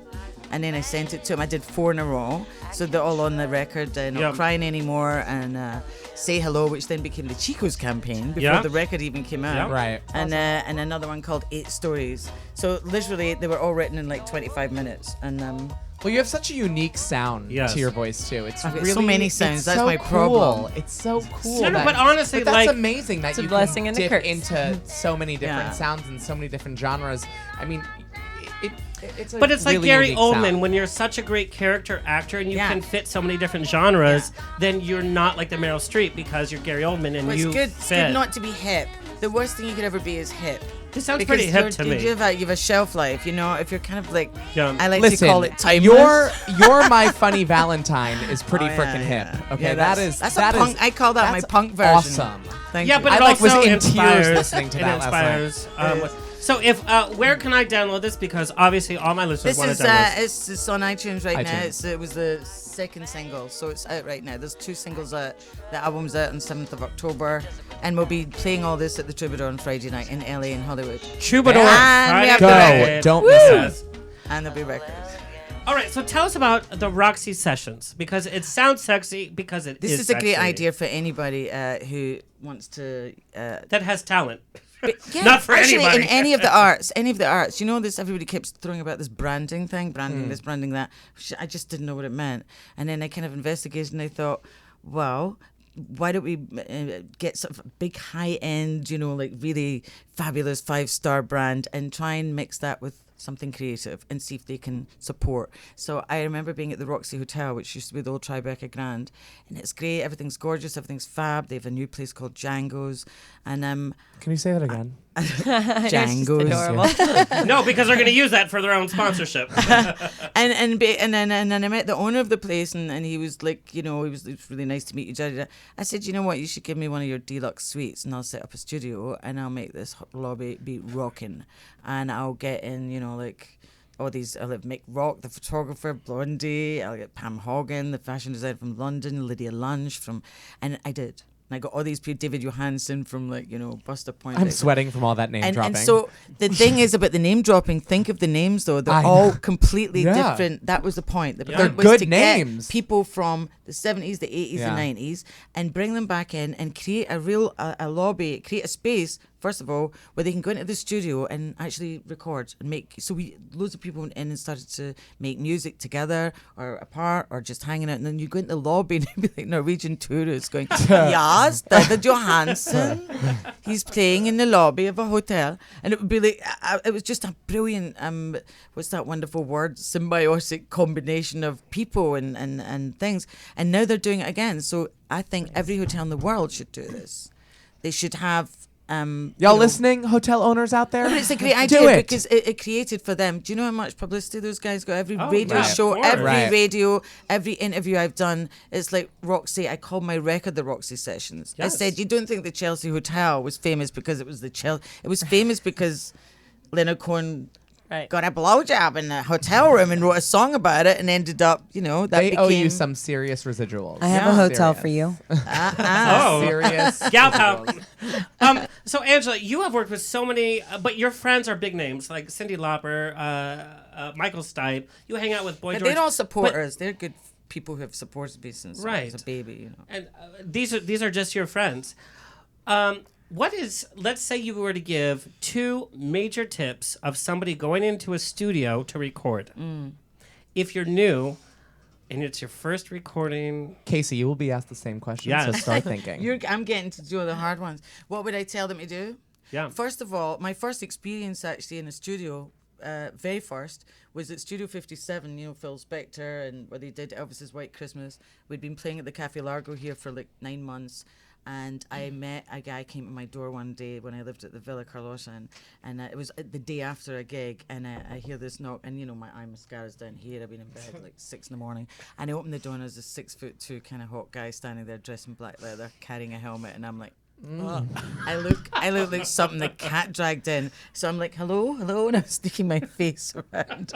and then I sent it to him. I did 4 in a row, so they're all on the record. Not Yeah. Crying Anymore, and Say Hello, which then became the Chico's campaign before Yeah. the record even came out. Yeah. Right. And another one called 8 Stories. So literally, they were all written in like 25 minutes. And Well, you have such a unique sound Yes. to your voice too. It's I've got really so many it's sounds, that's so my cool. problem. It's so cool. No, no, that- but honestly, that's like, amazing that it's a you blessing can and a dip curse. into so many different Yeah. sounds and so many different genres. I mean, it's a But it's like really Gary unique Oldman, sound. when you're such a great character actor and you Yeah. can fit so many different genres, then you're not like the Meryl Streep because you're Gary Oldman and well, you it's good. It's fit. good not to be hip. The worst thing you could ever be is hip. This sounds Because pretty hip to me. you have a shelf life, If you're kind of like, Yeah. I like Listen, to call it timeless. your My Funny Valentine is pretty Oh, yeah, freaking yeah. hip. Okay, Yeah, that's a punk. I call that my punk version. Awesome. Thank Yeah, you. but I, it like, was also in tears inspires, listening to it that last night. inspires. So if where can I download this? Because obviously all my listeners This want is to download this. it's on iTunes right now. iTunes. It was the second single, so it's out right now. There's 2 singles out. The album's out on 7th of October, and we'll be playing all this at the Troubadour on Friday night in LA and Hollywood. Troubadour. And we Friday have Go. night. Don't Woo! miss it. And there'll be records. All right, so tell us about the Roxy sessions because it sounds sexy because it This is is a great sexy. idea for anybody who wants to. That has talent. Yeah, Not for actually, anybody. in any of the arts. You know this, everybody keeps throwing about this branding thing, branding this, branding that. I just didn't know what it meant. And then I kind of investigated and I thought, well, why don't we get sort of a big high-end, like really fabulous 5-star brand and try and mix that with something creative and see if they can support. So I remember being at the Roxy Hotel, which used to be the old Tribeca Grand, and it's great. Everything's gorgeous. Everything's fab. They have a new place called Django's, and Can you say that again? Django's. No, because they're going to use that for their own sponsorship. and then I met the owner of the place, and he was like, it was really nice to meet you, Jared. I said, you know what, you should give me one of your deluxe suites, and I'll set up a studio, and I'll make this lobby be rocking, and I'll get in, like all these. I'll have Mick Rock, the photographer, Blondie. I'll get Pam Hogan, the fashion designer from London, Lydia Lunch and I did. And I got all these people, David Johansen from Buster Point. I'm sweating from all that name dropping. And so the thing is about the name dropping, think of the names though. They're all completely different. That was the point. They're was good to names. Get people from the 70s, the 80s, Yeah. the 90s and bring them back in and create a real a lobby, create a space, first of all, where they can go into the studio and actually record and make. So loads of people went in and started to make music together or apart or just hanging out. And then you go into the lobby and you'd be like Norwegian tourists going, yes, David Johansen. He's playing in the lobby of a hotel. And it would be like, it was just a brilliant, what's that wonderful word? Symbiotic combination of people and things. And now they're doing it again. So I think every hotel in the world should do this. They should have y'all listening, hotel owners out there? But it's a great idea because it created for them. Do you know how much publicity those guys got? Every radio show, every radio, every interview I've done, it's like Roxy. I called my record the Roxy Sessions. Yes. I said, you don't think the Chelsea Hotel was famous because it was the Chelsea? It was famous because Leonard Cohen got a blowjob in the hotel room and wrote a song about it and ended up, that they became... owe you some serious residuals. I have a hotel for you. Serious. GalPal. So Angela, you have worked with so many, but your friends are big names like Cyndi Lauper, Michael Stipe. You hang out with Boy But George. they don't support us. They're good people who have supported me since I was a baby. And these are just your friends. Let's say you were to give 2 major tips of somebody going into a studio to record. If you're new and it's your first recording. Kasey, you will be asked the same question, so start thinking. I'm getting to do the hard ones. What would I tell them to do? Yeah. First of all, my first experience actually in a studio, very first, was at Studio 57, Phil Spector, and where they did Elvis's White Christmas. We'd been playing at the Cafe Largo here for like 9 months. And I met a guy came to my door one day when I lived at the Villa Carlosa, and it was the day after a gig, and I hear this knock, and my eye mascara's down here. I've been in bed like 6 in, and I opened the door, and there's a 6'2" kind of hot guy standing there dressed in black leather, carrying a helmet, and I'm like, I look like something the cat dragged in. So I'm like, hello, and I'm sticking my face around.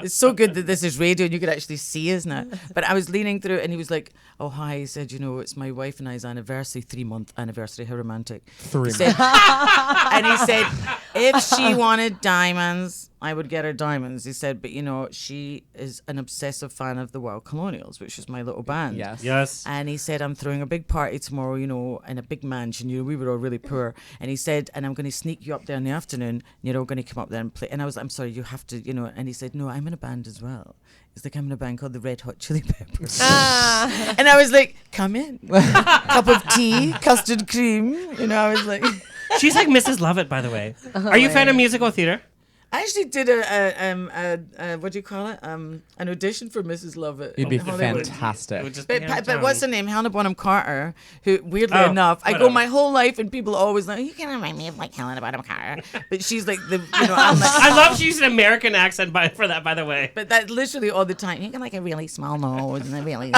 It's so good that this is radio and you could actually see us now. But I was leaning through and he was like, oh, hi. He said, it's my wife and I's anniversary, 3-month anniversary. How romantic. 3 months. And he said, if she wanted diamonds, I would get her diamonds. He said, but she is an obsessive fan of the Wild Colonials, which is my little band. Yes. And he said, I'm throwing a big party tomorrow, in a big mansion. We were all really poor. And he said, and I'm going to sneak you up there in the afternoon. And you're all going to come up there and play. And I was, I'm sorry, you have to, And he said, no, I'm in a band as well. He's like, I'm in a band called the Red Hot Chili Peppers. And I was like, come in. Cup of tea, custard cream. I was like. She's like Mrs. Lovett, by the way. Are you a fan of musical theater? I actually did a what do you call it? An audition for Mrs. Lovett. You'd be Hollywood. fantastic. But what's her name? Helena Bonham Carter, who weirdly enough, I go my whole life and people always like, you can remind me of like Helena Bonham Carter. But she's like I'm like, I love she used an American accent for that, by the way. But that literally all the time. You got like a really small nose and a really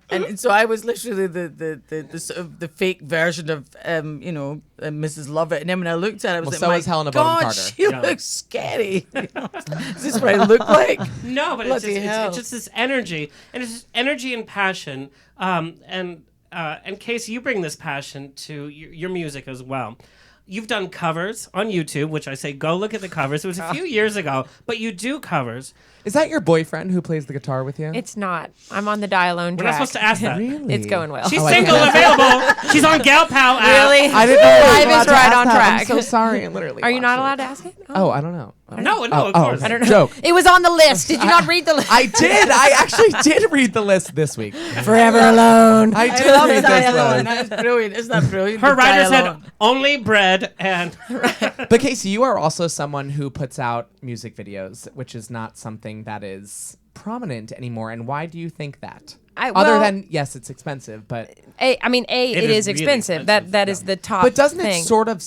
and so I was literally the sort of the fake version of Mrs. Lovett. And then when I looked at it, I was like, so my is Helena Bonham God, Carter. she looks scary. Is this what I look like? No, but Bloody hell. it's just this energy, and it's just energy and passion. And Kasey, you bring this passion to your music as well. you've done covers on YouTube, which I say go look at the covers. It was a few years ago, but you do covers. Is that your boyfriend who plays the guitar with you? It's not. I'm on the dial alone We're track. not supposed to ask that. Really? It's going well. She's single, available. She's on GalPal app. Really? I didn't know I was Life allowed is to right ask on that. track. I'm so sorry. I literally. Are you not watched allowed to ask it? Oh, I don't know. No, of course. okay. I don't know. Joke. It was on the list. Did you not read the list? I did. I actually did read the list this week. Forever alone. I did read this list. That's brilliant. Isn't that brilliant? Her The writer said dialogue. only bread and. But Kasey, you are also someone who puts out music videos, which is not something that is prominent anymore. And why do you think that? Other than, yes, it's expensive, but... It is really expensive. That is the top But doesn't thing. it sort of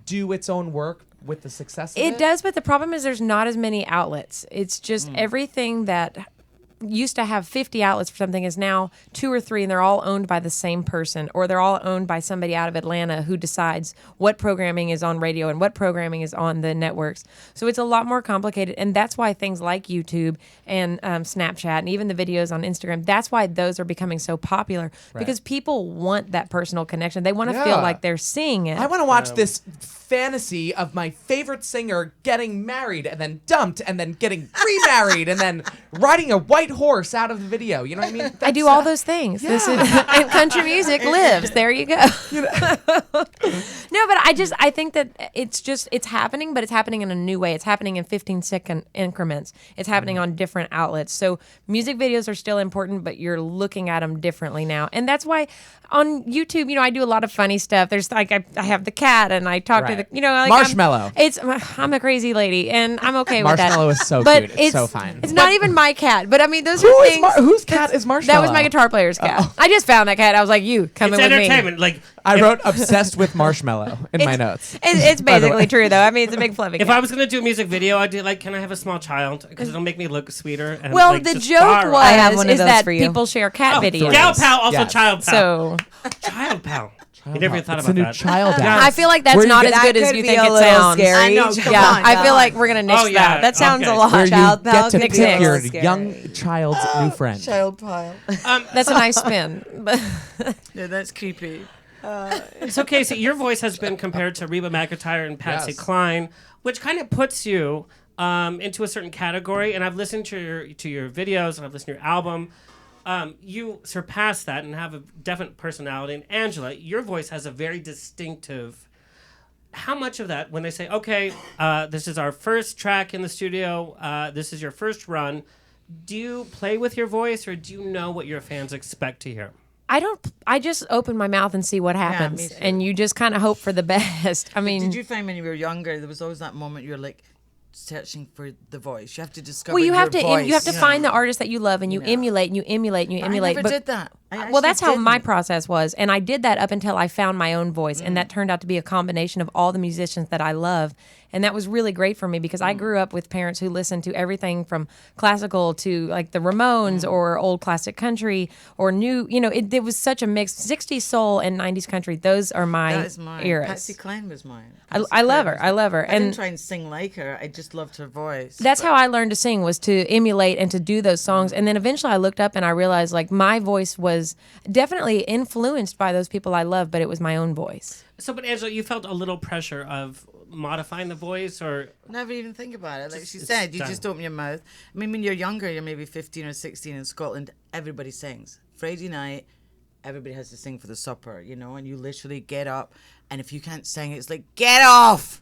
do its own work with the success of it? It does, but the problem is there's not as many outlets. It's just everything that used to have 50 outlets for something is now 2 or 3, and they're all owned by the same person, or they're all owned by somebody out of Atlanta who decides what programming is on radio and what programming is on the networks. So it's a lot more complicated, and that's why things like YouTube and Snapchat and even the videos on Instagram, that's why those are becoming so popular, because people want that personal connection. They want to feel like they're seeing it. I want to watch this fantasy of my favorite singer getting married and then dumped and then getting remarried and then riding a white horse out of the video. You know what I mean? I do all those things. Yeah. This is, and country music lives. There you go. No, but I think that it's happening, but it's happening in a new way. It's happening in 15-second increments. It's happening on different outlets. So music videos are still important, but you're looking at them differently now. And that's why on YouTube, I do a lot of funny stuff. There's like, I have the cat and I talk to the, like Marshmallow. I'm a crazy lady and I'm okay with that. Marshmallow is so but cute. It's so fine. It's not even my cat, but I mean, those are things. Whose cat is Marshmallow? That was my guitar player's cat. I just found that cat. I was like, you come It's in with me. entertainment. Like I wrote obsessed with Marshmallow in my notes. It's basically true, though. I mean, it's a big fluffy if cat. I was gonna do a music video, I'd do like, can I have a small child? Because it'll make me look sweeter. And, Well, like, the just joke viral. I have one of is those that for you. people share cat videos. Gal Pal, also Yes. Child Pal. So Child Pal. You never even thought It's about a new that. child app. I feel like that's Where you not get- as good as could you be think a it little sounds. scary. I know, Yeah. come Yeah, on, I feel God. like we're gonna nix Oh, yeah, that. That sounds okay. a lot. Where you Child get Pal to could be pick a your little scary. young child's new friend. Child pile. That's a nice spin. Yeah, that's creepy. So, Kasey, your voice has been compared to Reba McEntire and Patsy Yes. Cline, which kind of puts you into a certain category. And I've listened to your videos and I've listened to your album. You surpass that and have a definite personality. And Angela, your voice has a very distinctive. How much of that, when they say, okay, this is our first track in the studio, this is your first run, do you play with your voice or do you know what your fans expect to hear? I just open my mouth and see what happens. me too. And you just kind of hope for the best. I mean, Did you find when you were younger, there was always that moment you're like searching for the voice? You have to discover well, you have your to voice. you have to find the artist that you love and you emulate and you emulate and you emulate. I never did that. Well, that's how my process was, and I did that up until I found my own voice, and that turned out to be a combination of all the musicians that I love, and that was really great for me because I grew up with parents who listened to everything from classical to like the Ramones or old classic country or new. It was such a mix: 60s soul and 90s country. Those are my That is mine. eras. Patsy Cline was mine. I love her. I love her, I didn't and try and sing like her. I just loved her voice. that's how I learned to sing, was to emulate and to do those songs. And then eventually I looked up and I realized like my voice was definitely influenced by those people I love, but it was my own voice. So, but Angela, you felt a little pressure of modifying the voice or... Never even think about it. Like she It's said, you done. just open your mouth. I mean, when you're younger, you're maybe 15 or 16 in Scotland, everybody sings. Friday night, everybody has to sing for the supper, and you literally get up, and if you can't sing, it's like, get off!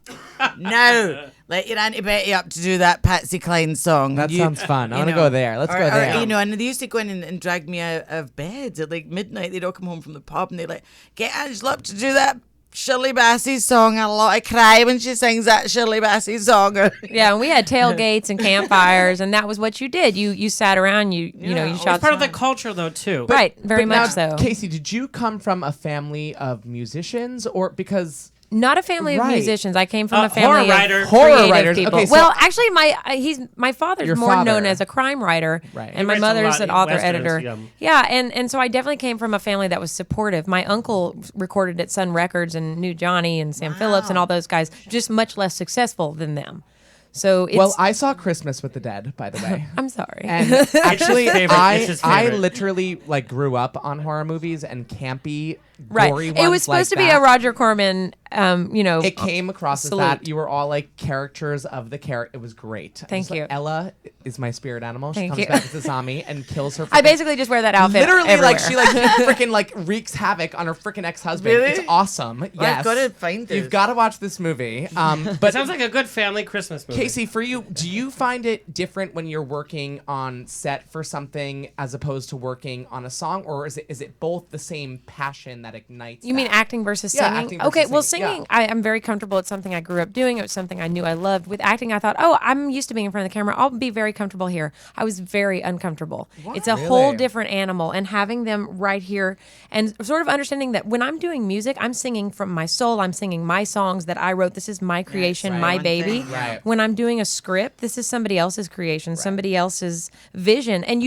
No! Let your Auntie Betty up to do that Patsy Cline song. That sounds fun. I want to go there. Let's go there. And they used to go in and drag me out of bed at like midnight. They'd all come home from the pub and they'd like, get Angela up to do that Shirley Bassey song. And a lot of cry when she sings that Shirley Bassey song. Yeah, and we had tailgates and campfires, and that was what you did. You sat around, you shot. It's part of the culture, though, too. Right, very But now, much so. Kasey, did you come from a family of musicians or because... Not a family of Right. musicians. I came from a Horror family writer. of Horror creative writers. people. Okay, so- well, actually, my father's Your more known father. as a crime writer, Right. He and my writes a mother's lot an in author westerns, editor. yeah. And so I definitely came from a family that was supportive. My uncle recorded at Sun Records and knew Johnny and Sam Phillips and all those guys, just much less successful than them. So it's, Well, I saw Christmas with the Dead, by the way. I'm sorry. And actually, favorite. It's his I favorite. literally like grew up on horror movies and campy Right. gory It ones was supposed to like be a that. Roger Corman, It came across as salute. that. You were all like characters of the character. It was great. Thank Just like, you. Ella is my spirit animal. She Thank comes you. back as a zombie and kills her. I basically just wear that outfit Literally, everywhere. like she like freaking like wreaks havoc on her freaking ex-husband. Really? It's awesome. Yes, I've gotta find this. You've got to watch this movie. But But sounds like a good family Christmas movie. Kasey, for you, do you find it different when you're working on set for something as opposed to working on a song, or is it both the same passion that ignites? You mean acting versus Yeah, singing? acting versus Okay, well, singing, yeah. singing, I'm very comfortable. It's something I grew up doing. It was something I knew I loved. With acting, I thought, oh, I'm used to being in front of the camera. I'll be very comfortable here. I was very uncomfortable. It's a whole Really? different animal. And having them right here and sort of understanding that when I'm doing music, I'm singing from my soul. I'm singing my songs that I wrote. This is my creation, right. my One baby. thing, Right. When I'm doing a script, this is somebody else's creation, somebody else's vision. And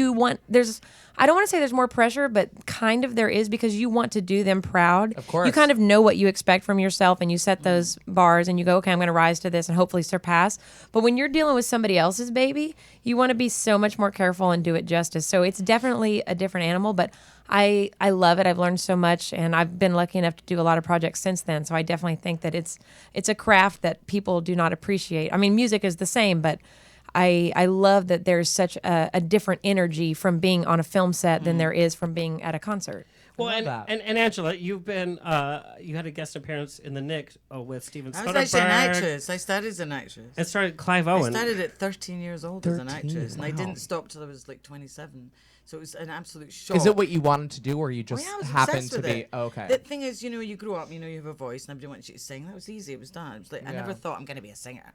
I don't want to say there's more pressure, but kind of there is, because you want to do them proud. Of course. You kind of know what you expect from yourself, and you set those bars and you go, okay, I'm going to rise to this and hopefully surpass. But when you're dealing with somebody else's baby, you want to be so much more careful and do it justice. So it's definitely a different animal, but I love it. I've learned so much, and I've been lucky enough to do a lot of projects since then. So I definitely think that it's a craft that people do not appreciate. I mean, music is the same, but I love that there's such a different energy from being on a film set than there is from being at a concert. Well, that. and Angela, you've been you had a guest appearance in The Nick with Steven I Soderbergh. was actually an actress. I started as an actress. And started Clive I Owen. started at 13 years old as an 13, actress, and I wow. didn't stop till I was like 27. So it was an absolute shock. Is it what you wanted to do, or you Oh, just yeah, I was happened obsessed to with be? it. Oh, okay. The thing is, you grow up, you have a voice, and everybody wants you to sing. That was easy. It was done. It was like I never Yeah. thought I'm going to be a singer.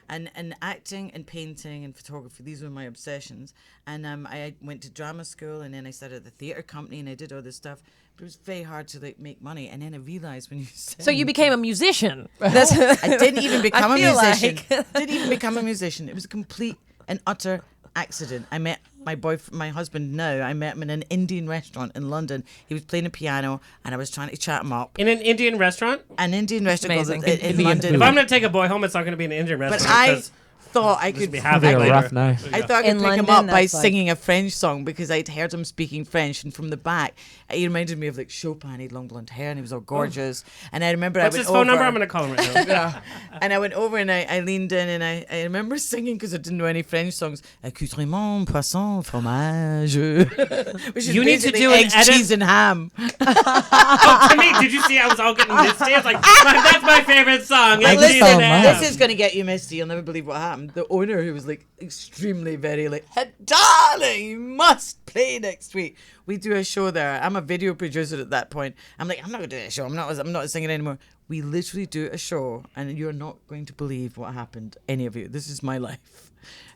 And acting and painting and photography, these were my obsessions. And I went to drama school, and then I started the theatre company, and I did all this stuff. But it was very hard to like make money. And then I realized when you sing, So you became a musician. I didn't even become a feel musician. like- Didn't even become a musician. It was a complete and utter accident. I met my husband now. I met him in an Indian restaurant in London. He was playing a piano, and I was trying to chat him up. in an Indian restaurant. An Indian restaurant Amazing. called in Indian London. If I'm going to take a boy home, it's not going to be an Indian But restaurant. I because thought I this could. would be havoc a later. rough night. I thought I could In pick him London, up by that's like- singing a French song because I'd heard him speaking French, and from the back, he reminded me of like Chopin. He had long blonde hair, and he was all gorgeous. And I remember What's I his went phone number? over- I'm going to call him right now. And I went over and I leaned in and I remember singing because I didn't know any French songs. Accoutrement, poisson, fromage. Which is You need to basically do an eggs, edit- cheese, and ham. Oh, to me, did you see I was all getting misty? I was like, that's my favorite song. But It's listen, Cheese and Ham. this is going to get you misty. You'll never believe what happened. The owner, who was like extremely very like, darling, you must play next week. We do a show there. I'm a video producer at that point. I'm like, I'm not going to do a show. I'm not singing anymore. We literally do a show, and you're not going to believe what happened, any of you. This is my life.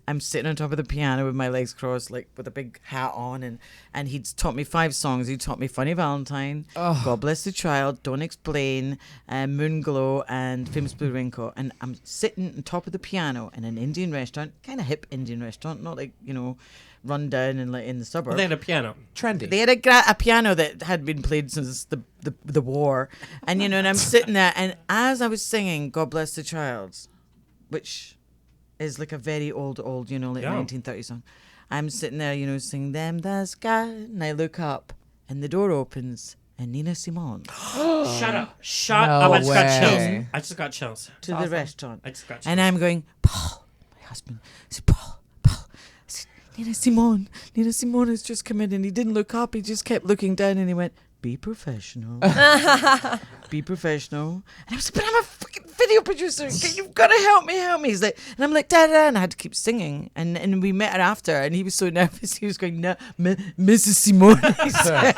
I'm sitting on top of the piano with my legs crossed, like with a big hat on, and he'd taught me 5 songs. He taught me Funny Valentine, God Bless the Child, Don't Explain, Moonglow, and Famous Blue Raincoat. And I'm sitting on top of the piano in an Indian restaurant, kind of hip Indian restaurant, not like, run down and like in the suburbs. Well, they had a piano. Trendy. They had a piano that had been played since the war, and and I'm sitting there, and as I was singing "God Bless the Child," which is like a very old, like Yeah. 1930 song, I'm sitting there, singing "Them the Sky," and I look up, and the door opens, and Nina Simone Shut up. Shut No up. I just got way. chills. I just got chills. to the restaurant, I just got chills. and I'm going, Paul, my husband, I said, Paul. I said, Nina Simone has just come in, and he didn't look up. He just kept looking down, and he went, "Be professional." Be professional. And I was like, but I'm a fucking video producer. You've got to help me. He's like, and I'm like, da da, and I had to keep singing. And we met her after, and he was so nervous. He was going, no, Mrs. Simone. He said.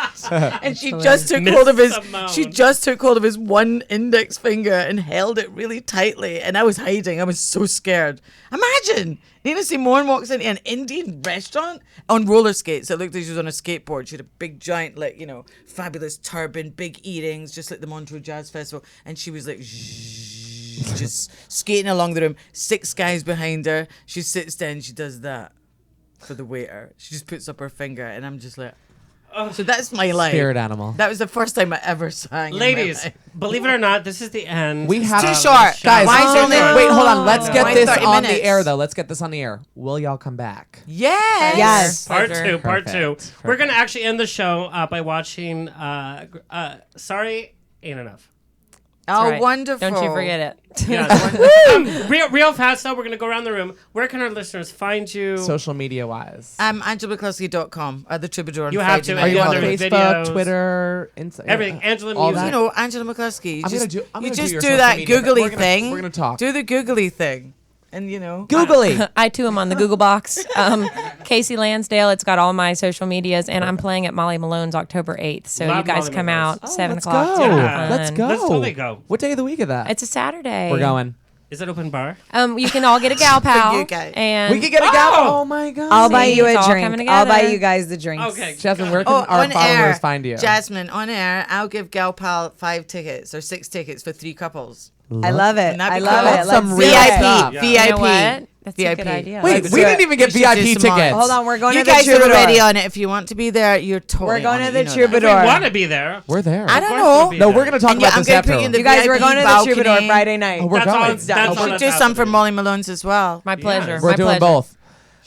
And she just took hold of his. Simone. She just took hold of his one index finger and held it really tightly. And I was hiding. I was so scared. Imagine. Nina Simone walks into an Indian restaurant on roller skates. It looked like she was on a skateboard. She had a big, giant, fabulous turban, big earrings, just like the Montreux Jazz Festival. And she was like, just skating along the room. 6 guys behind her. She sits down. She does that for the waiter. She just puts up her finger, and I'm just like, So that's my life. Spirit animal. That was the first time I ever sang. in my Ladies, life. believe it or not, this is the end. We have Too short. Guys, Mine's only- wait, hold on. Let's get Mine's this 30 on minutes. the air, though. Let's get this on the air. Will y'all come back? Yes. Yes. Part Pleasure. two. Part two. Perfect. We're gonna actually end the show by watching. Sorry, ain't enough. Oh, Right. wonderful. Don't you forget it. Yes. Real fast though. We're gonna go around the room. Where can our listeners find you? Social media wise. AngelaMcCluskey.com or the Troubadour on You have Friday to. night. Are you on other Facebook, videos. Twitter, Insta? Everything. Angela All Music. You know, Angela McCluskey. I'm gonna do you just your do social that media, but googly we're gonna- thing. we're gonna talk. Do the googly thing. And, you know. Googly. I too am on the Google box. Kasey Lansdale. It's got all my social medias, and I'm playing at Molly Malone's October 8th. So Love you guys Molly come Malone's. out 7 Let's o'clock. go. It's Yeah. Let's fun. go. Let's totally go. What day of the week is that? It's a Saturday. We're going. Is it open bar? You can all get a GalPal. you guys. And We could get a gal. Oh my god. I'll buy you It's a all drink. coming I'll buy together. you guys the drinks. Okay. Jasmine, where can Oh, our on followers air, find you? Jasmine, on air, I'll give GalPal 5 tickets or 6 tickets for 3 couples. I love it. Wouldn't that I be love cool? it. That's some Let's real do it. stuff. Yeah. VIP. You know what? That's VIP. a good idea. Wait, Let's we do didn't it. even get We should do VIP some more. tickets. Hold on, we're going You to the guys are Troubadour. already on it. If you want to be there, you're totally We're going on to it. the You know that. If we Troubadour. want to be there. We're there. I Of don't course know. we'll be No, there. we're gonna talk And yeah, about I'm this gonna after. put you in the You guys, we're VIP going to the balcony. Troubadour Friday night. Oh, we're That's going. on- It's done. that's We on should us do after some for this. Molly Malone's as well. My pleasure. We're My doing pleasure. both.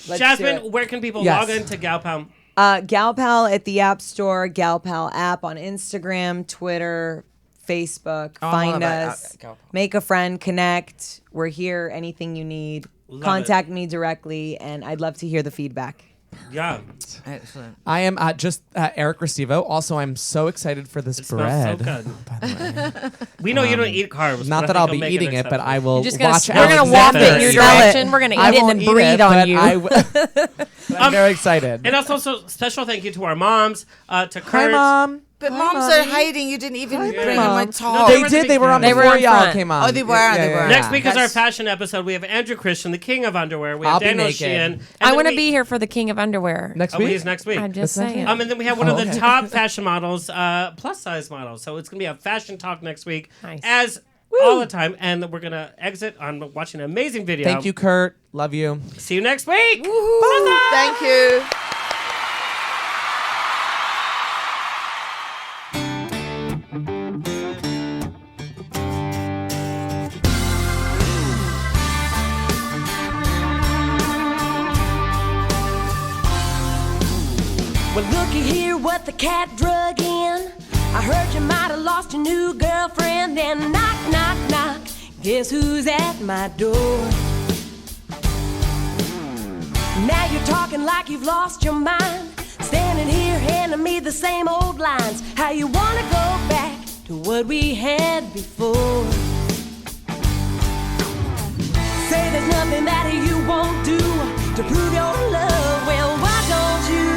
Let's Jasmine, do it. where can people Yes. log into GalPal? GalPal at the App Store, GalPal app on Instagram, Twitter, Facebook. all Find about us. GalPal. Make a friend. Connect. We're here. Anything you need. Love Contact me directly, and I'd love to hear the feedback. Yeah. Excellent. I am just Eric Restivo. Also, I'm so excited for this It smells so bread. good. By the way. We know you don't eat carbs. Not but I that think I'll you'll be make eating it, but I will You're just gonna, watch we're going to walk Alexander it in your eat it. direction. We're going to I eat it won't and eat then breathe it, on but you. but I'm very excited. And also, special thank you to our moms, to Kurt. Hi, Mom. But Hi, moms Mommy. are hiding. You didn't even bring them Mom. a talk. No, They were the did. They were on They were before in y'all front. came on. Oh, they were, they were. Next week is our That's- fashion episode. We have Andrew Christian, the king of underwear. We have I'll be Daniel naked. Sheehan. and I then want to we- be here for the King of Underwear. Next Oh, week. he's next week. I'm just That's saying. And then we have one of the okay. top fashion models, plus size models. So it's gonna be a fashion talk next week, Nice. as all the time. And we're gonna exit on watching an amazing video. Thank you, Kurt. Love you. See you next week. Thank you. Well, looky here what the cat drug in. I heard you might have lost your new girlfriend. Then knock, knock, knock. Guess who's at my door? Now you're talking like you've lost your mind. Standing here handing me the same old lines. How you wanna go back to what we had before? Say there's nothing that you won't do to prove your love. Well, why don't you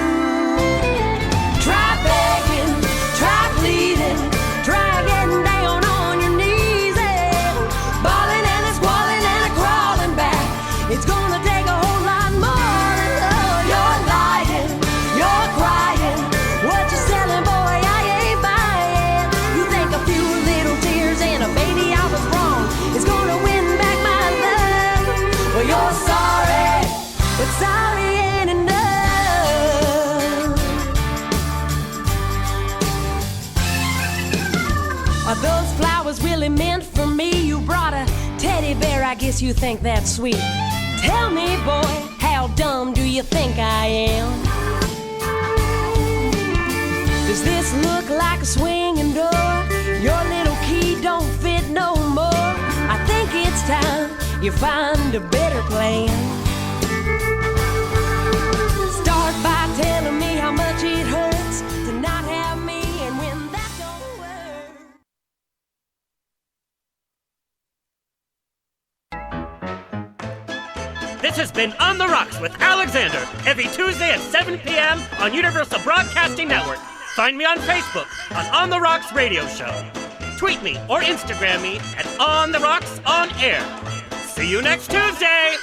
try begging, try pleading, try getting down on your knees and bawling and a squalling and a crawling back. It's gonna take a whole lot more than love. You're lying, you're crying. What you selling, boy, I ain't buying. You think a few little tears and a baby I was wrong is gonna win back my love. Well, you're sorry, but sorry ain't enough. Are those flowers really meant for me? You brought a teddy bear, I guess you think that's sweet. Tell me, boy, how dumb do you think I am? Does this look like a swinging door? Your little key don't fit no more. I think it's time you find a better plan. Start by telling me how much it hurts to not have me, and when that don't work. This has been On the Rocks with Alexander, every Tuesday at 7 p.m. on Universal Broadcasting Network. Find me on Facebook on The Rocks Radio Show. Tweet me or Instagram me at On The Rocks On Air. See you next Tuesday!